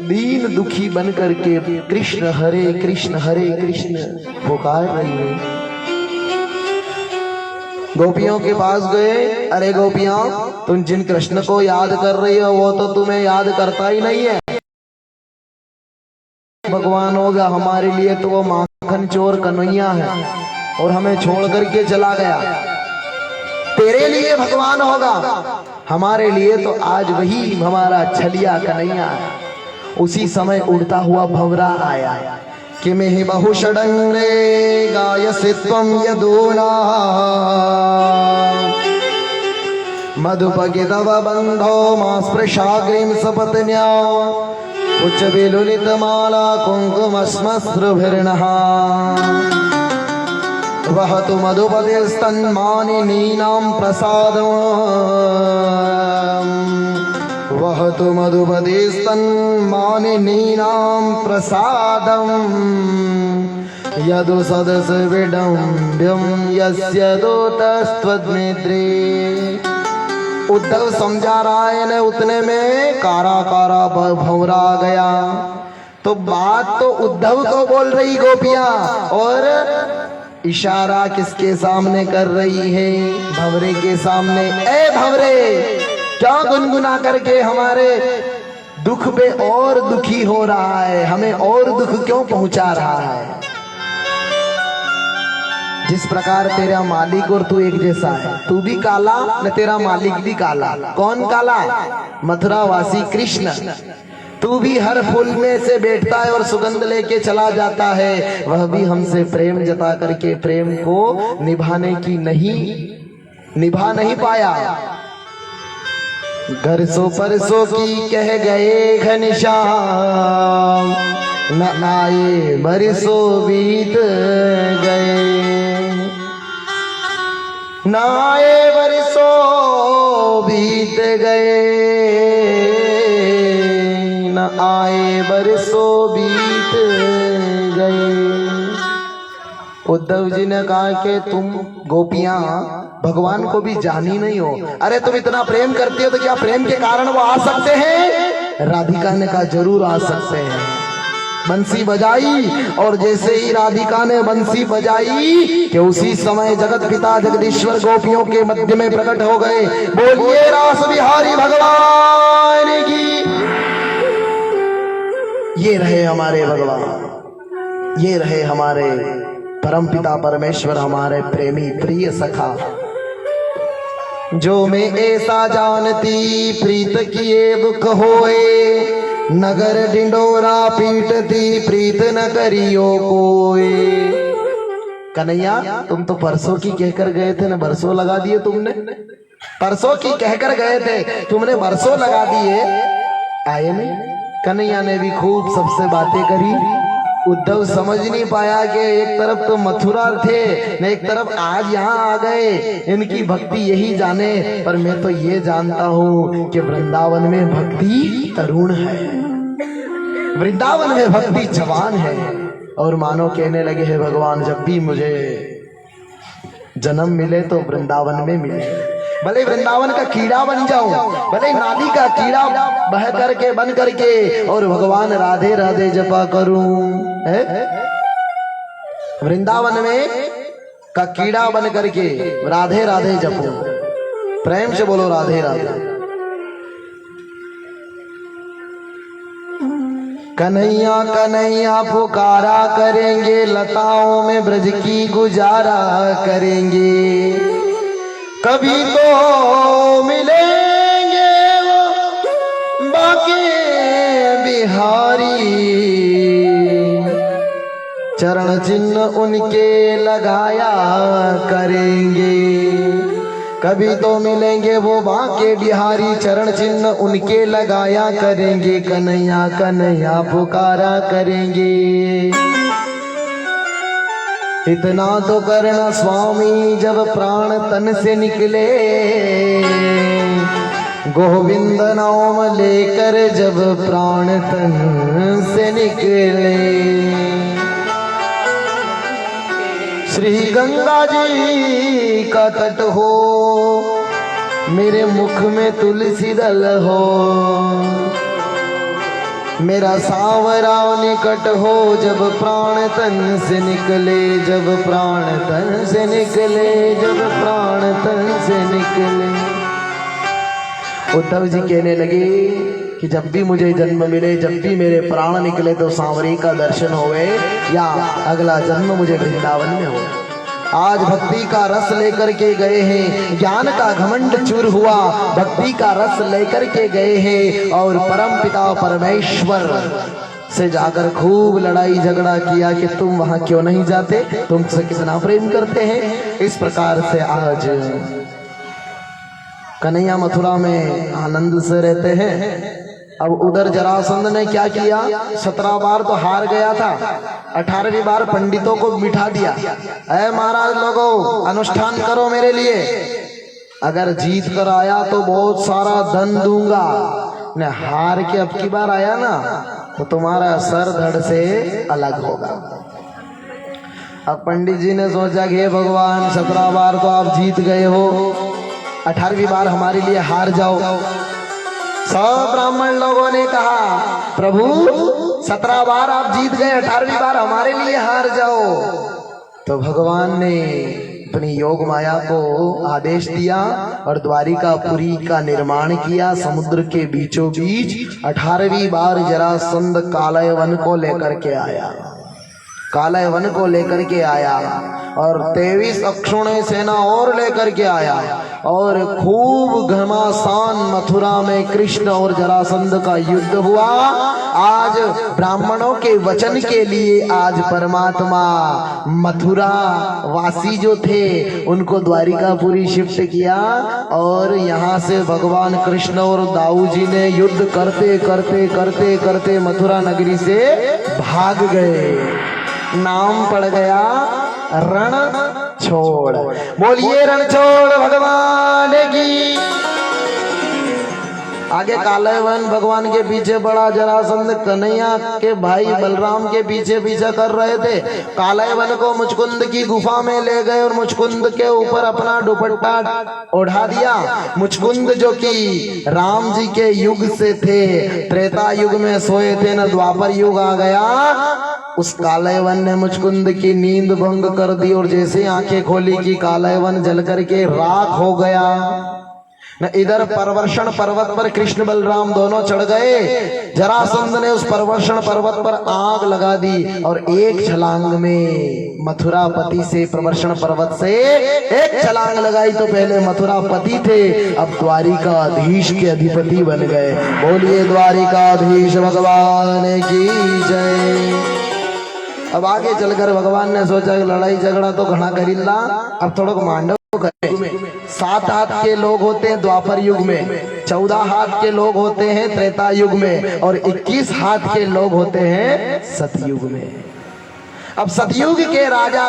दीन दुखी बन करके कृष्ण हरे कृष्ण पुकार रही है। गोपियों के पास गए, अरे गोपियां, तुम जिन कृष्ण को याद कर रही हो वो तो तुम्हें याद करता ही नहीं है। भगवान होगा हमारे लिए तो वो माखन चोर कन्हैया है और हमें छोड़ करके चला गया। तेरे लिए भगवान होगा, हमारे लिए तो आज वही हमारा छलिया कन्हैया है। उसी समय उड़ता हुआ भंवरा आया कि मैं ही बहु षडंगे गायसि त्वं यदूना मधुपगितव बंधो मा स्पृशाग्रीं सपत्न्या उच्च विलुलितमाला कुङ्कुमश्मश्रुभिर्नः वहतु मधुपतिस्तन्मानिनीनां प्रसादम् वहतु मधुपतिस्तन्मानिनीनां प्रसादम् यदु सदस विडम्ब्यं यस्य दूतस्त्वद्मित्रे। उद्धव समझा रहा है न, उतने में कारा कारा भंवरा आ गया। तो बात तो उद्धव को बोल रही गोपियां और इशारा किसके सामने कर रही है? भंवरे के सामने। ए भंवरे, क्या गुनगुना करके हमारे दुख पे और दुखी हो रहा है, हमें और दुख क्यों पहुंचा रहा है? जिस प्रकार तेरा मालिक और तू एक जैसा है, तू भी काला न तेरा मालिक भी काला। कौन काला? मथुरावासी कृष्ण। तू भी हर फूल में से बैठता है और सुगंध लेके चला जाता है, वह भी हमसे प्रेम जता करके प्रेम को निभा नहीं पाया। घर सो परसों की कह गए घनश्याम, न आए बरसों बीत गए, न आए बरसों बीत गए, न आए बरसों बीत गए। उद्धव जी ने कहा कि तुम गोपियां भगवान को भी जानी नहीं हो। अरे तुम इतना प्रेम करती हो तो क्या प्रेम के कारण वो आ सकते हैं? राधिका ने कहा जरूर आ सकते हैं। बंसी बजाई और जैसे ही राधिका ने बंसी बजाई कि उसी समय जगत पिता जगदीश्वर गोपियों के मध्य में प्रकट हो गए। बोलिए रास बिहारी भगवान की। ये रहे हमारे भगवान, ये रहे हमारे परमपिता परमेश्वर, हमारे प्रेमी प्रिय सखा। जो मैं ऐसा जानती प्रीत किए दुख होए, नगर डिंडोरा पीटती प्रीत न करियो कोई। कन्हैया, तुम तो परसों की कहकर गए थे ना, बरसों लगा दिए तुमने। परसों की कहकर गए थे, तुमने बरसों लगा दिए, आए नहीं। कन्हैया ने भी खूब सबसे बातें करी। उद्धव समझ नहीं पाया कि एक तरफ तो मथुरा थे न एक तरफ आज यहाँ आ गए, इनकी भक्ति यही जाने, पर मैं तो ये जानता हूँ कि वृंदावन में भक्ति तरुण है, वृंदावन में भक्ति जवान है। और मानो कहने लगे हैं भगवान जब भी मुझे जन्म मिले तो वृंदावन में मिले, भले वृंदावन का कीड़ा बन जाऊं, भले नाली का कीड़ा बह करके बन करके और भगवान राधे राधे जपा करूं, है वृंदावन में का कीड़ा बन करके राधे राधे जपो। प्रेम से बोलो राधे राधे। कन्हैया कन्हैया पुकारा करेंगे, लताओं में ब्रज की गुजारा करेंगे, कभी तो मिलेंगे वो बाके बिहारी, चरण चिन्ह उनके लगाया करेंगे, कभी तो मिलेंगे वो बाके बिहारी, चरण चिन्ह उनके लगाया करेंगे, कन्हैया कन्हैया पुकारा करेंगे। इतना तो करना स्वामी जब प्राण तन से निकले, गोविंद नाम लेकर जब प्राण तन से निकले। श्री गंगा जी का तट हो, मेरे मुख में तुलसी दल हो, मेरा सांवरा निकट हो, जब प्राण तन से निकले, जब प्राण तन से निकले, जब प्राण तन से निकले। उद्धव जी कहने लगे कि जब भी मुझे जन्म मिले, जब भी मेरे प्राण निकले तो सांवरी का दर्शन होवे, या अगला जन्म मुझे वृंदावन में हो। आज भक्ति का रस लेकर के गए हैं, ज्ञान का घमंड चूर हुआ, भक्ति का रस लेकर के गए हैं और परम पिता परमेश्वर से जाकर खूब लड़ाई झगड़ा किया कि तुम वहां क्यों नहीं जाते, तुमसे कितना प्रेम करते हैं। इस प्रकार से आज कन्हैया मथुरा में आनंद से रहते हैं। अब उधर जरासंध ने क्या किया, 17 बार तो हार गया था, 18वीं बार पंडितों को बिठा दिया, ऐ महाराज लोगों अनुष्ठान करो मेरे लिए, अगर जीत कर आया तो बहुत सारा धन दूंगा, न हार के अब की बार आया ना तो तुम्हारा सर धड़ से अलग होगा। अब पंडित जी ने सोचा कि हे भगवान 17 बार तो आप जीत गए हो, 18वीं बार हमारे लिए हार जाओ। सब ब्राह्मण लोगों ने कहा प्रभु 17 बार आप जीत गए, 18वीं बार हमारे लिए हार जाओ। तो भगवान ने अपनी योग माया को आदेश दिया और द्वारिकापुरी का निर्माण किया समुद्र के बीचों बीच। 18वीं बार जरासंध कालय वन को लेकर के आया, कालय वन को लेकर के आया और 23 अक्षुण्य सेना और लेकर के आया और खूब घमासान मथुरा में कृष्ण और जरासंध का युद्ध हुआ। आज ब्राह्मणों के वचन के लिए आज परमात्मा मथुरा वासी जो थे उनको द्वारिकापुरी शिफ्ट किया और यहाँ से भगवान कृष्ण और दाऊ जी ने युद्ध करते करते करते करते मथुरा नगरी से भाग गए। नाम पड़ गया रण छोड़। बोलिए रण छोड़ भगवान की। आगे कालयवन भगवान के पीछे बड़ा, जरासंध कन्हैया के भाई बलराम के पीछे पीछा कर रहे थे। कालयवन को मुचकुंद की गुफा में ले गए और मुचकुंद के ऊपर अपना दुपट्टा ओढ़ा दिया। मुचकुंद जो कि राम जी के युग से थे, त्रेता युग में सोए थे न द्वापर युग आ गया। उस कालयवन ने मुचकुंद की नींद भंग कर दी और जैसे आंखें खोली कि कालयवन जल करके राख हो गया। न इधर परवर्षण पर्वत पर कृष्ण बलराम दोनों चढ़ गए। जरासंध ने उस परवर्षण पर्वत पर आग लगा दी और एक छलांग में मथुरापति से प्रवर्षण पर्वत से एक छलांग लगाई तो पहले मथुरापति थे, अब द्वारिकाधीश के अधिपति बन गए। बोलिए द्वारिकाधीश भगवान की जय। अब आगे चलकर भगवान ने सोचा लड़ाई झगड़ा तो घना करीला, अब थोड़ा मांडव करें। 7 हाथ के लोग होते हैं द्वापर युग में, 14 हाथ के लोग होते हैं त्रेता युग में और 21 हाथ के लोग होते हैं सतयुग में। अब सतयुग के राजा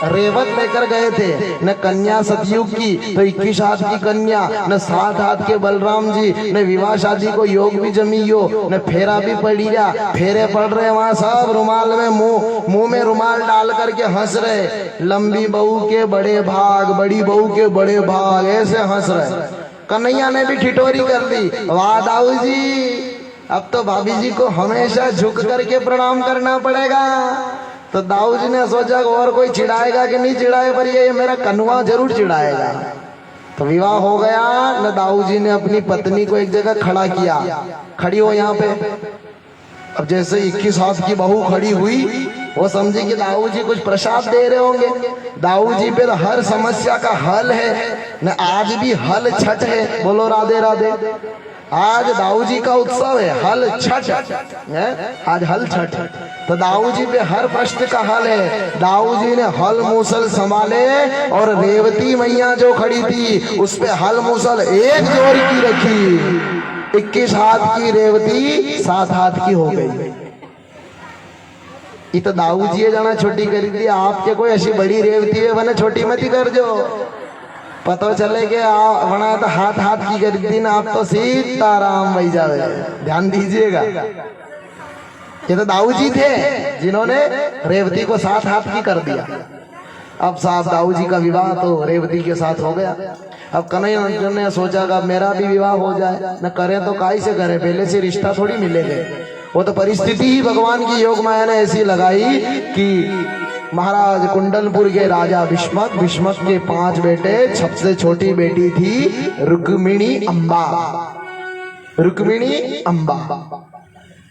रेवत लेकर गए थे न कन्या सतयुग की, तो 21 हाथ की कन्या, न 7 हाथ के बलराम जी, न विवाह शादी को योग भी जमियो, न फेरा भी पड़ी जा। फेरे पड़ रहे वहां सब रुमाल में मुंह में रुमाल डाल करके हंस रहे। लंबी बहू के बड़े भाग, बड़ी बहू के बड़े भाग, ऐसे हंस रहे। कन्हैया ने भी ठिठोरी कर दी, वाह दाऊ जी, अब तो भाभी जी को हमेशा झुक करके प्रणाम करना पड़ेगा। तो दाऊ जी ने सोचा और कोई चिढ़ाएगा कि नहीं चिढ़ाए, पर ये मेरा कन्वा जरूर चिढ़ाएगा। तो विवाह हो गया न, दाऊ जी ने अपनी पत्नी को एक जगह खड़ा किया, खड़ी हो यहाँ पे। अब जैसे 21 हाथ की बहू खड़ी हुई, वो समझी कि दाऊ जी कुछ प्रसाद दे रहे होंगे। दाऊ जी पे हर समस्या का हल है न, आज भी हल छठ है। बोलो राधे राधे। आज दाऊ जी का उत्सव है, हल छठ है, आज हल छठ। तो दाऊ जी पे हर प्रश्न का हल है। दाऊ जी ने हल मूसल संभाले और रेवती मैया जो खड़ी थी उस पे हल मूसल एक जोर की रखी। 21 हाथ की रेवती 7 हाथ की हो गई। ये तो दाऊ जी जाना छोटी करी थी, आपके कोई ऐसी बड़ी रेवती है बने छोटी मत कर जो पता चले कि बना तो हाथ हाथ की कर दी ना, आप तो सीताराम वही जावे। ध्यान दीजिएगा, ये तो दाऊ जी थे जिन्होंने रेवती को 7 हाथ की कर दिया। अब साहब दाऊ जी का विवाह तो रेवती के साथ हो गया। अब कन्हैया ने सोचा कि मेरा भी विवाह हो जाए, न करे तो काहे से करे, पहले से रिश्ता थोड़ी मिलेगा। वो तो परिस्थिति ही भगवान की योग माया ने ऐसी लगाई कि महाराज कुंडलपुर के राजा भीष्मक, भीष्मक के 5 बेटे, सबसे छोटी बेटी थी रुक्मिणी अम्बा, रुक्मिणी अम्बा।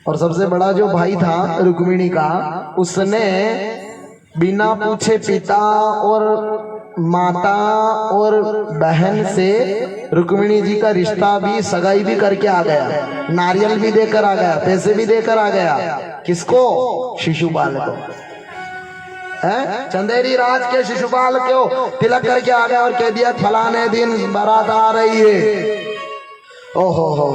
और सबसे बड़ा जो भाई था रुक्मिणी का, उसने बिना पूछे पिता और माता और बहन से रुक्मिणी जी का रिश्ता भी, सगाई भी करके आ गया। नारियल भी देकर आ गया, पैसे भी देकर आ गया। किसको? शिशुपाल को। चंदेरी राज के शिशुपाल को तिलक करके आ गया और कह दिया फलाने दिन बारात आ रही है। ओहो हो,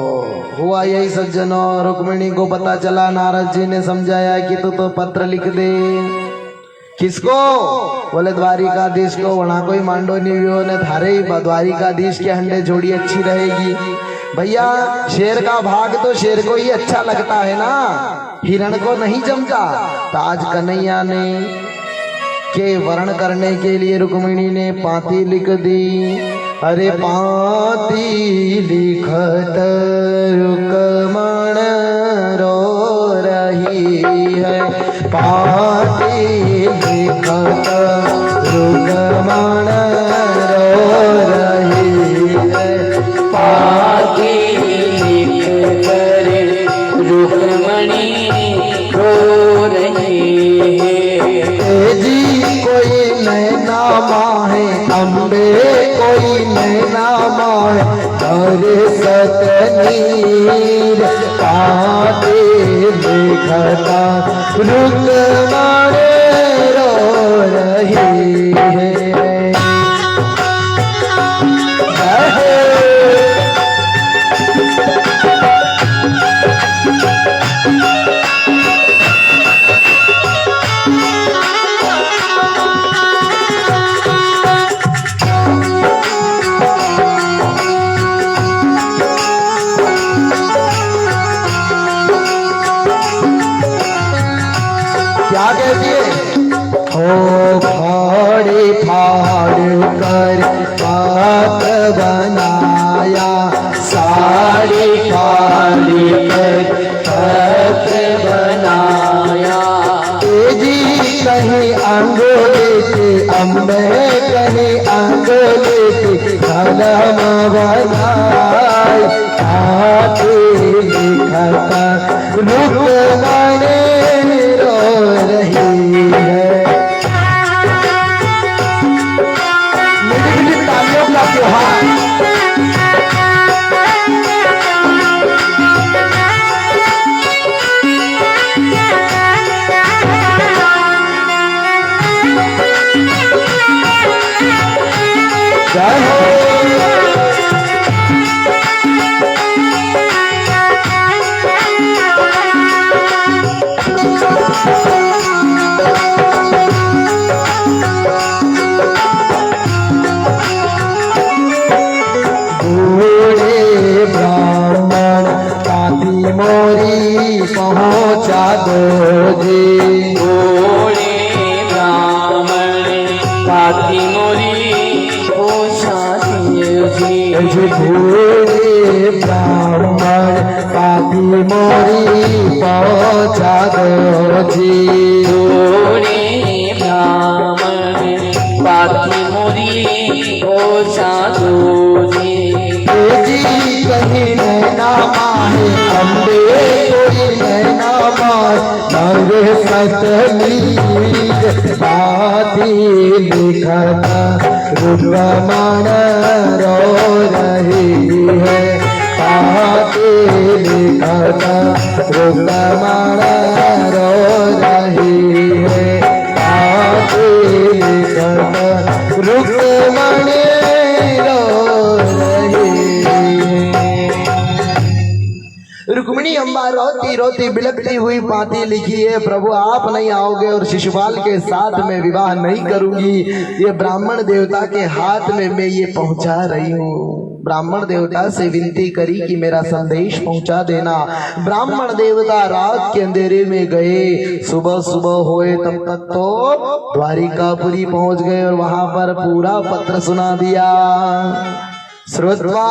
हुआ यही सज्जनों, रुक्मिणी को पता चला, नारद जी ने समझाया कि तू तो पत्र लिख दे। किसको? बोले द्वारिकाधीश को। वहां कोई मांडो नहीं ने थारे द्वारिकाधीश के हंडे जोड़ी अच्छी रहेगी। भैया शेर का भाग तो शेर को ही अच्छा लगता है ना, हिरण को नहीं जमता। तो आज कन्हैया ने के वर्ण करने के लिए रुक्मिणी ने पाती लिख दी। अरे पाती लिखत रुक्मण रो रही है, पाती लिखत रुक्मण रो रही है, पाती लिखकर रुक्मणी रो रही है। जी कोई नैना माहे अम्बे, कोई नैना माहे करे सतनीर, पाते लिखता रुक्मण रो रही है। क्या कहती है? हो फाड़े फाड़ कर पात बनाया, साड़ी फाड़ी कर पात बनाया। तेजी कहीं अंगोले के अम्बे, कहीं अंगोले के कलम बनाए, आते लिखता रुक्मण रो रही है। मिली तालियों का त्योहार। जय हो। ब्राह्मण ताती मोरी पहुँचा दो जी। भोले ब्राह्मण ताती मोरी पहुँचाते जी। भोले ब्राह्मण ताती मोरी पहुँचा दो जी। भोले ब्राह्मण ताती मोरी पहुँचा दो जी। जी कहीं नैना माहे अम्बे कोई नैना माहे नवे सतली बाती लिखता रुद्रमण रो रही है। बाती लिखता रुद्रमण रो रही है। बाती लिखता रुद्रमण रुक्मिणी अम्बा रोती रोती बिलखती हुई पाती लिखी है, प्रभु आप नहीं आओगे और शिशुपाल के साथ में विवाह नहीं करूंगी। ये ब्राह्मण देवता के हाथ में मैं ये पहुंचा रही हूँ। ब्राह्मण देवता से विनती करी कि मेरा संदेश पहुंचा देना। ब्राह्मण देवता रात के अंधेरे में गए, सुबह सुबह होए तब तक तो द्वारिकापुरी पहुंच गए और वहां पर पूरा पत्र सुना दिया। श्रुत्वा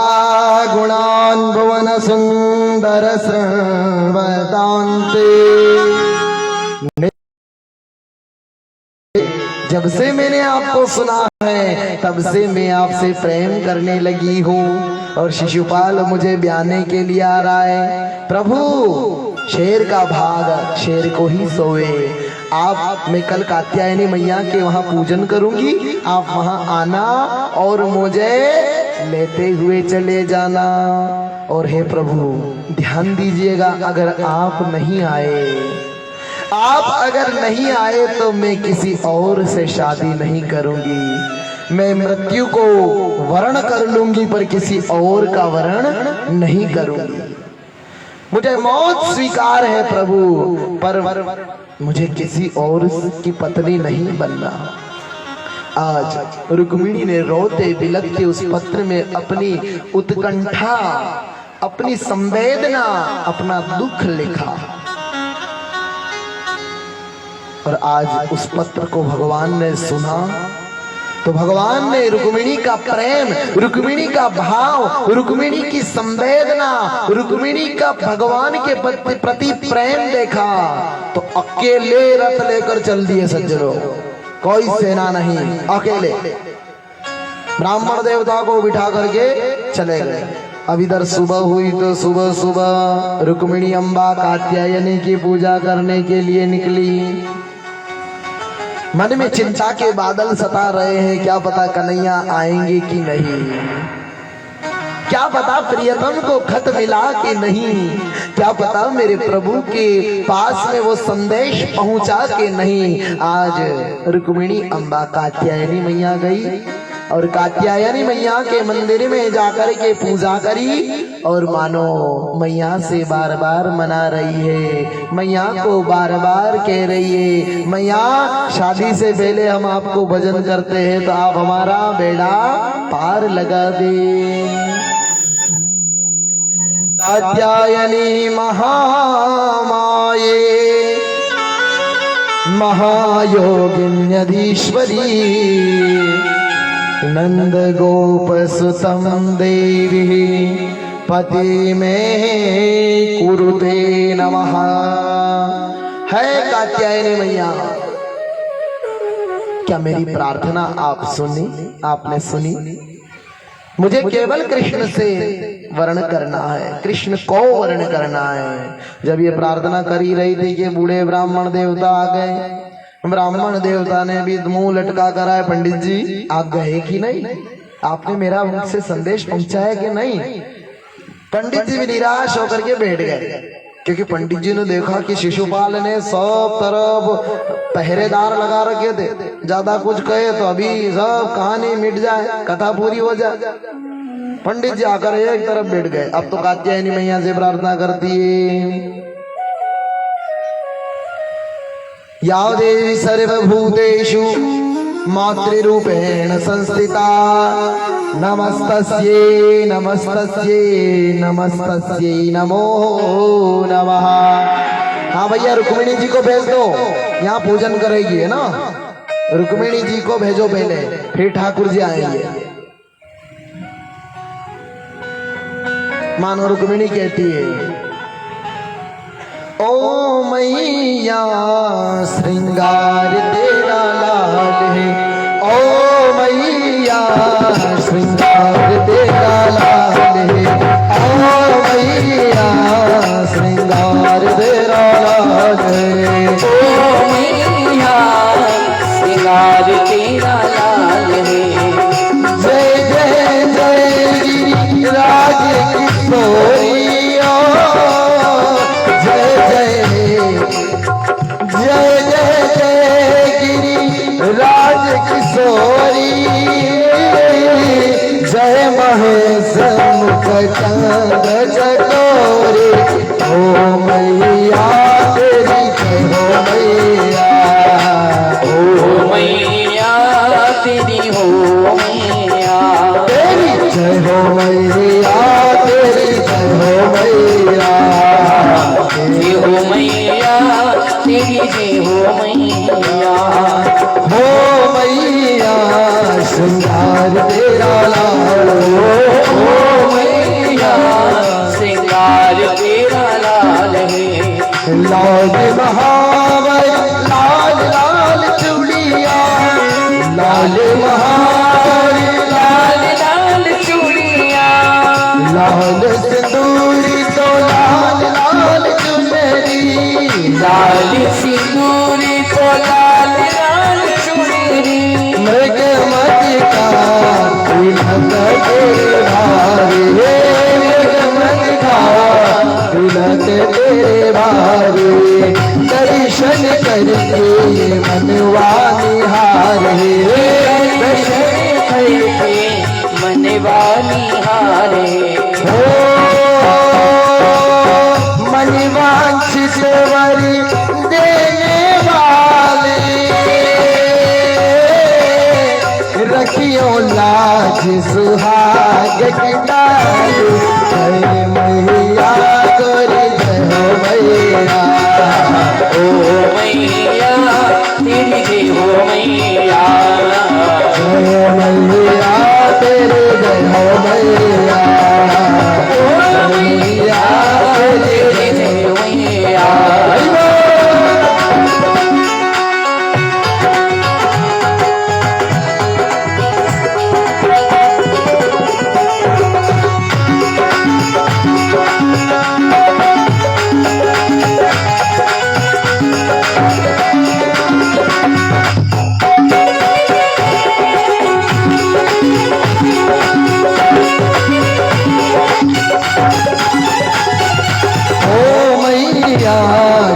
गुणान् भुवन सुंदर श्रृण्वतान्ते। जब से मैंने आपको सुना है तब से मैं आपसे प्रेम करने लगी हूँ और शिशुपाल मुझे ब्याने के लिए आ रहा है। प्रभु शेर का भाग शेर को ही सोए। आप मैं कल कात्यायनी मैया के वहां पूजन करूंगी, आप वहां आना और मुझे लेते हुए चले जाना। और हे प्रभु ध्यान दीजिएगा, अगर आप नहीं आए तो मैं किसी और से शादी नहीं करूंगी। मैं मृत्यु को वर्ण कर लूंगी पर किसी और का वर्ण नहीं करूंगी। मुझे मौत स्वीकार है प्रभु, पर मुझे किसी और की पत्नी नहीं बनना। आज रुक्मिणी ने रोते बिलखते उस पत्र में अपनी उत्कंठा, अपनी संवेदना, अपना दुख लिखा। और आज उस पत्र को भगवान ने सुना तो भगवान ने रुक्मिणी का प्रेम, रुक्मिणी का भाव, रुक्मिणी की संवेदना, रुक्मिणी का भगवान के प्रति प्रेम देखा तो अकेले रथ लेकर चल दिए सज्जनों। कोई सेना नहीं, अकेले ब्राह्मण देवता को बिठा करके चले गए। अब इधर सुबह हुई तो सुबह सुबह रुक्मिणी अम्बा कात्यायनी की पूजा करने के लिए निकली। मन में चिंता के बादल सता रहे हैं, क्या पता कन्हैया आएंगे कि नहीं, क्या पता प्रियतम को खत मिला कि नहीं, क्या पता मेरे प्रभु के पास में वो संदेश पहुंचा कि नहीं। आज रुक्मिणी अम्बा कात्यायनी मैया गई और कात्यायनी मैया के मंदिर में जाकर के पूजा करी और मानो मैया से बार बार मना रही है, मैया को बार बार कह रही है, मैया शादी से पहले हम आपको भजन करते हैं तो आप हमारा बेड़ा पार लगा दे। कात्यायनी महामाये महायोगिन्यधीश्वरी नंद गोप सुतम देवी पति में कुरुते नमः। है कात्यायनी मैया, क्या मेरी प्रार्थना आप सुनी, आपने सुनी? मुझे केवल कृष्ण से वर्ण करना है, कृष्ण को वर्ण करना है। जब ये प्रार्थना करी रही थी कि बूढ़े ब्राह्मण देवता आ गए। ब्राह्मण देवता ने भी मुंह लटका कर आए, पंडित जी आप गए कि नहीं, आपने मेरा उनसे संदेश पहुंचाया कि नहीं। पंडित जी भी निराश होकर के बैठ गए, क्योंकि पंडित जी ने देखा कि शिशुपाल ने सब तरफ पहरेदार लगा रखे थे, ज्यादा कुछ कहे तो अभी सब कहानी मिट जाए, कथा पूरी हो जाए। पंडित जी आकर एक तरफ बैठ गए। अब तो कात्यायनी मैया से प्रार्थना करती है, या देवी सर्वभूतेषु मातृरूपेण संस्थिता नमस्तस्यै नमस्तस्यै नमस्तस्यै नमो नमः। हाँ भैया रुक्मिणी जी को भेज दो, यहाँ पूजन करेगी है ना। रुक्मिणी जी को भेजो पहले, फिर ठाकुर जी आएंगे। मानो रुक्मिणी कहती है, ओ मैया श्रृंगार तेरा लाल है, ओ मैया श्रृंगार तेरा लाल है, ओ मैया श्रृंगार तेरा लाल है, ओ मैया श्रृंगार तेरा लाल है। जय जय जय गिरिराज किशोरिया, जय जय जय जय जय गिरिराज किशोरी, जय महेश मुख चंद्र चकोरी, ओ मैया तेरी जय हो मैया, ओ मैया तेरी हो मैया, तेरी जय हो मैया, तेरी जय हो मैया, जय हो मैया तेरी जय हो मैया। हो मैया श्रृंगार तेरा लाल, ओ मैया श्रृंगार तेरा लाल है। लाल महावर लाल लाल चूड़िया, लाल महावर लाल लाल चूड़िया, लाल सिंदूरी तो लाल लाल चुनरी, लाल सिंदूरी तो लाल लाल चुनरी, मृग मदिका तिलक तेरे भारी, मृग मदिका तिलक तेरे भारी, दर्शन करके मनवा निहारे, दर्शन करके मनवा निहारे, हो मनवांछित वर देने वाले, रखियो लाज सुहाग की डाली, जय मैया गोरी जय हो मैया, ओ मैया तेरी जय हो मैया, जय मैया तेरे जय हो मैया, ओ मैया तेरी जय हो मैया।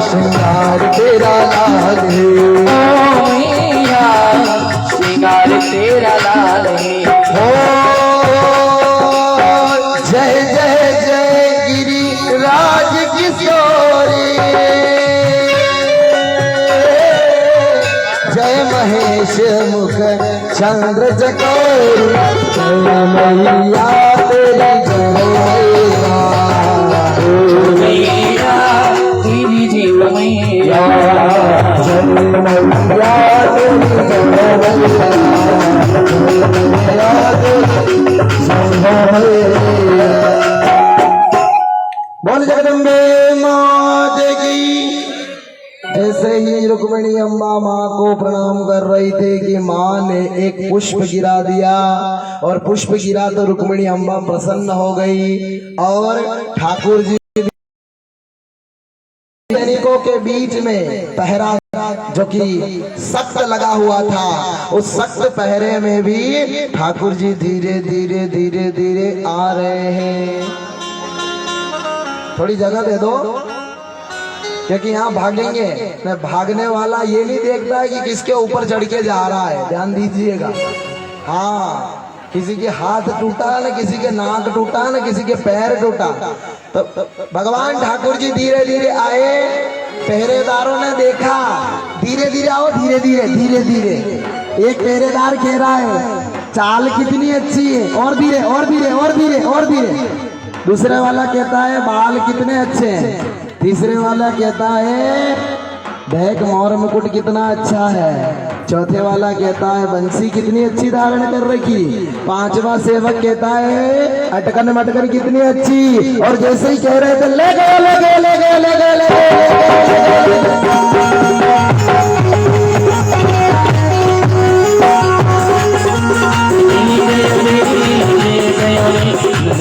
श्रृंगार तेरा लाल है, ओ मैया श्रृंगार तेरा लाल है। हो जय जय जय गिरिराज किशोरी, जय महेश मुख चंद्र चकोरी, जय मैया तेरी जय मैया, ओ मैया तेरी जय हो मैया, जय मैया तेरी जय मैया, जय मैया तेरी जय मैया। बोल जगदम्बे मात की। ऐसे ही रुक्मिणी अम्बा माँ को प्रणाम कर रही थी कि माँ ने एक पुष्प गिरा दिया, और पुष्प गिरा तो रुक्मिणी अम्बा प्रसन्न हो गई, और ठाकुर जी सैनिकों के बीच में पहरा जो कि सख्त लगा हुआ था, उस सख्त पहरे में भी ठाकुर जी धीरे धीरे धीरे धीरे आ रहे हैं। थोड़ी जगह दे दो, क्योंकि यहाँ भागेंगे न, भागने वाला ये नहीं देखता है कि किसके ऊपर चढ़ के जा रहा है, ध्यान दीजिएगा। हाँ, किसी के हाथ टूटा न किसी के नाक टूटा न किसी के पैर टूटा, तो भगवान ठाकुर जी धीरे धीरे आए, पहरेदारों ने देखा धीरे धीरे आओ, धीरे धीरे धीरे धीरे एक पहरेदार कह रहा है चाल कितनी अच्छी है, और धीरे और धीरे और धीरे और धीरे। दूसरे वाला कहता है बाल कितने अच्छे हैं। तीसरे वाला कहता है देख मोर मुकुट कितना अच्छा है। चौथे वाला कहता है बंसी कितनी अच्छी धारण कर रखी। पांचवा सेवक कहता है अटकन मटकन कितनी अच्छी। और जैसे ही कह रहे थे ले गए ले गए ले गए ले गए ले गए।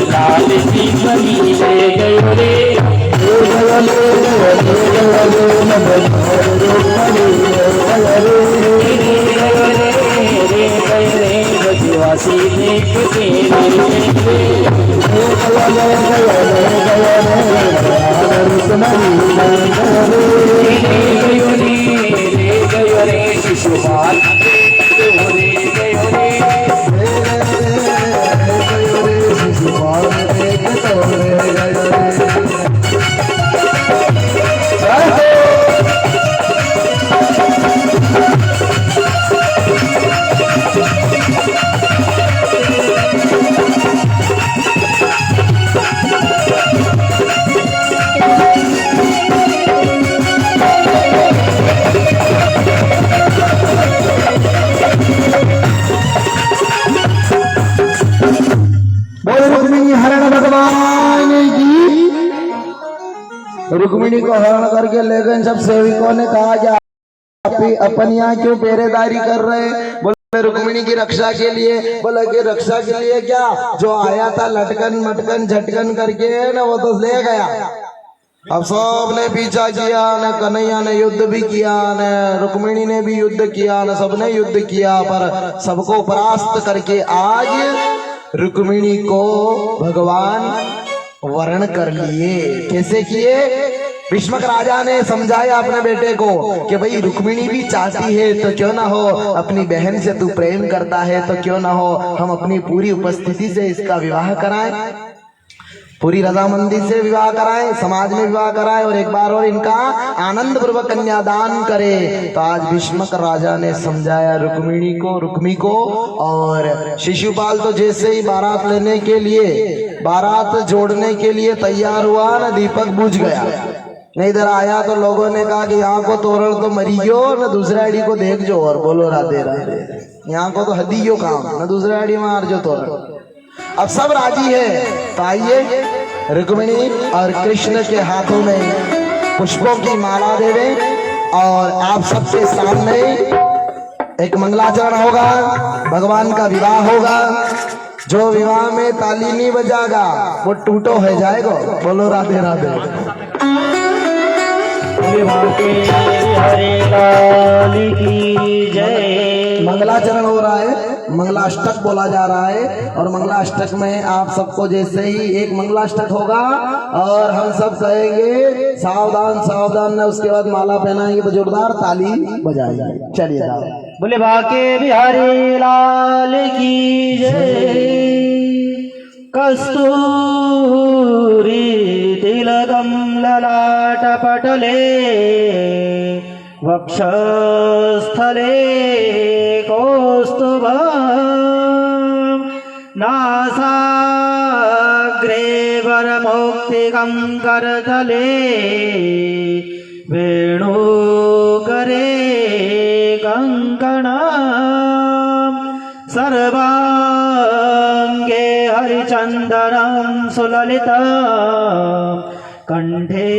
लाल की बनी ले गयो रे, वासी देख के शिशुपाल रुक्मिणी को हरण करके ले गए। सब सेवकों ने कहा कि अपन यहाँ क्यों पहरेदारी कर रहे हैं। बोले रुक्मिणी की रक्षा के लिए। बोले कि रक्षा के लिए क्या, जो आया था लटकन मटकन झटकन करके ना वो तो ले गया। अब सब ने पीछा किया, न कन्हैया ने युद्ध भी किया, न रुक्मिणी ने भी युद्ध किया, न सबने युद्ध किया, पर सबको परास्त करके आज रुक्मिणी को भगवान वर्ण कर लिए। कैसे किए। भीष्मक राजा ने समझाया अपने बेटे को कि भाई रुक्मिणी भी चाहती है तो क्यों ना हो, अपनी बहन से तू प्रेम करता है तो क्यों ना हो, हम अपनी पूरी उपस्थिति से इसका विवाह कराएं, पूरी रजामंदी से विवाह कराएं, समाज में विवाह कराएं और एक बार और इनका आनंद पूर्वक कन्यादान करें। तो आज भीष्मक राजा ने समझाया रुक्मी को। और शिशुपाल तो जैसे ही बारात लेने के लिए, बारात जोड़ने के लिए तैयार हुआ ना, दीपक बुझ गया। नहीं इधर आया तो लोगों ने कहा कि यहाँ को तोरण तो मरियो, न दूसरा आड़ी को देख जो और बोलो राधे राधे। यहाँ को तो हदियो काम, न दूसरा आड़ी मार जो तोरण। अब सब राजी है तो आइए रुक्मिणी और कृष्ण के हाथों में पुष्पों की माला देवे और आप सबके सामने एक मंगलाचरण होगा, भगवान का विवाह होगा। जो विवाह में ताली नहीं बजाएगा वो टूटो हो जाएगा। बोलो राधे राधे। हरे लाल की जय। मंगलाचरण हो रहा है, मंगलाष्टक बोला जा रहा है। और मंगलाष्टक में आप सबको जैसे ही एक मंगलाष्टक होगा और हम सब कहेंगे सावधान सावधान, न उसके बाद माला पहनाएंगे तो जोरदार ताली बजाएंगे। चलिए साहब। बोले बाके बिहारी लाल की जय। कस्तूरी तिलकम ललाट पटले वक्षस्थले कौस्तुभम् नासाग्रे वरमौक्तिकं करतले वेणुकरे कङ्कणम् सर्वाङ्गे हरिचन्दनं सुललितं कंठे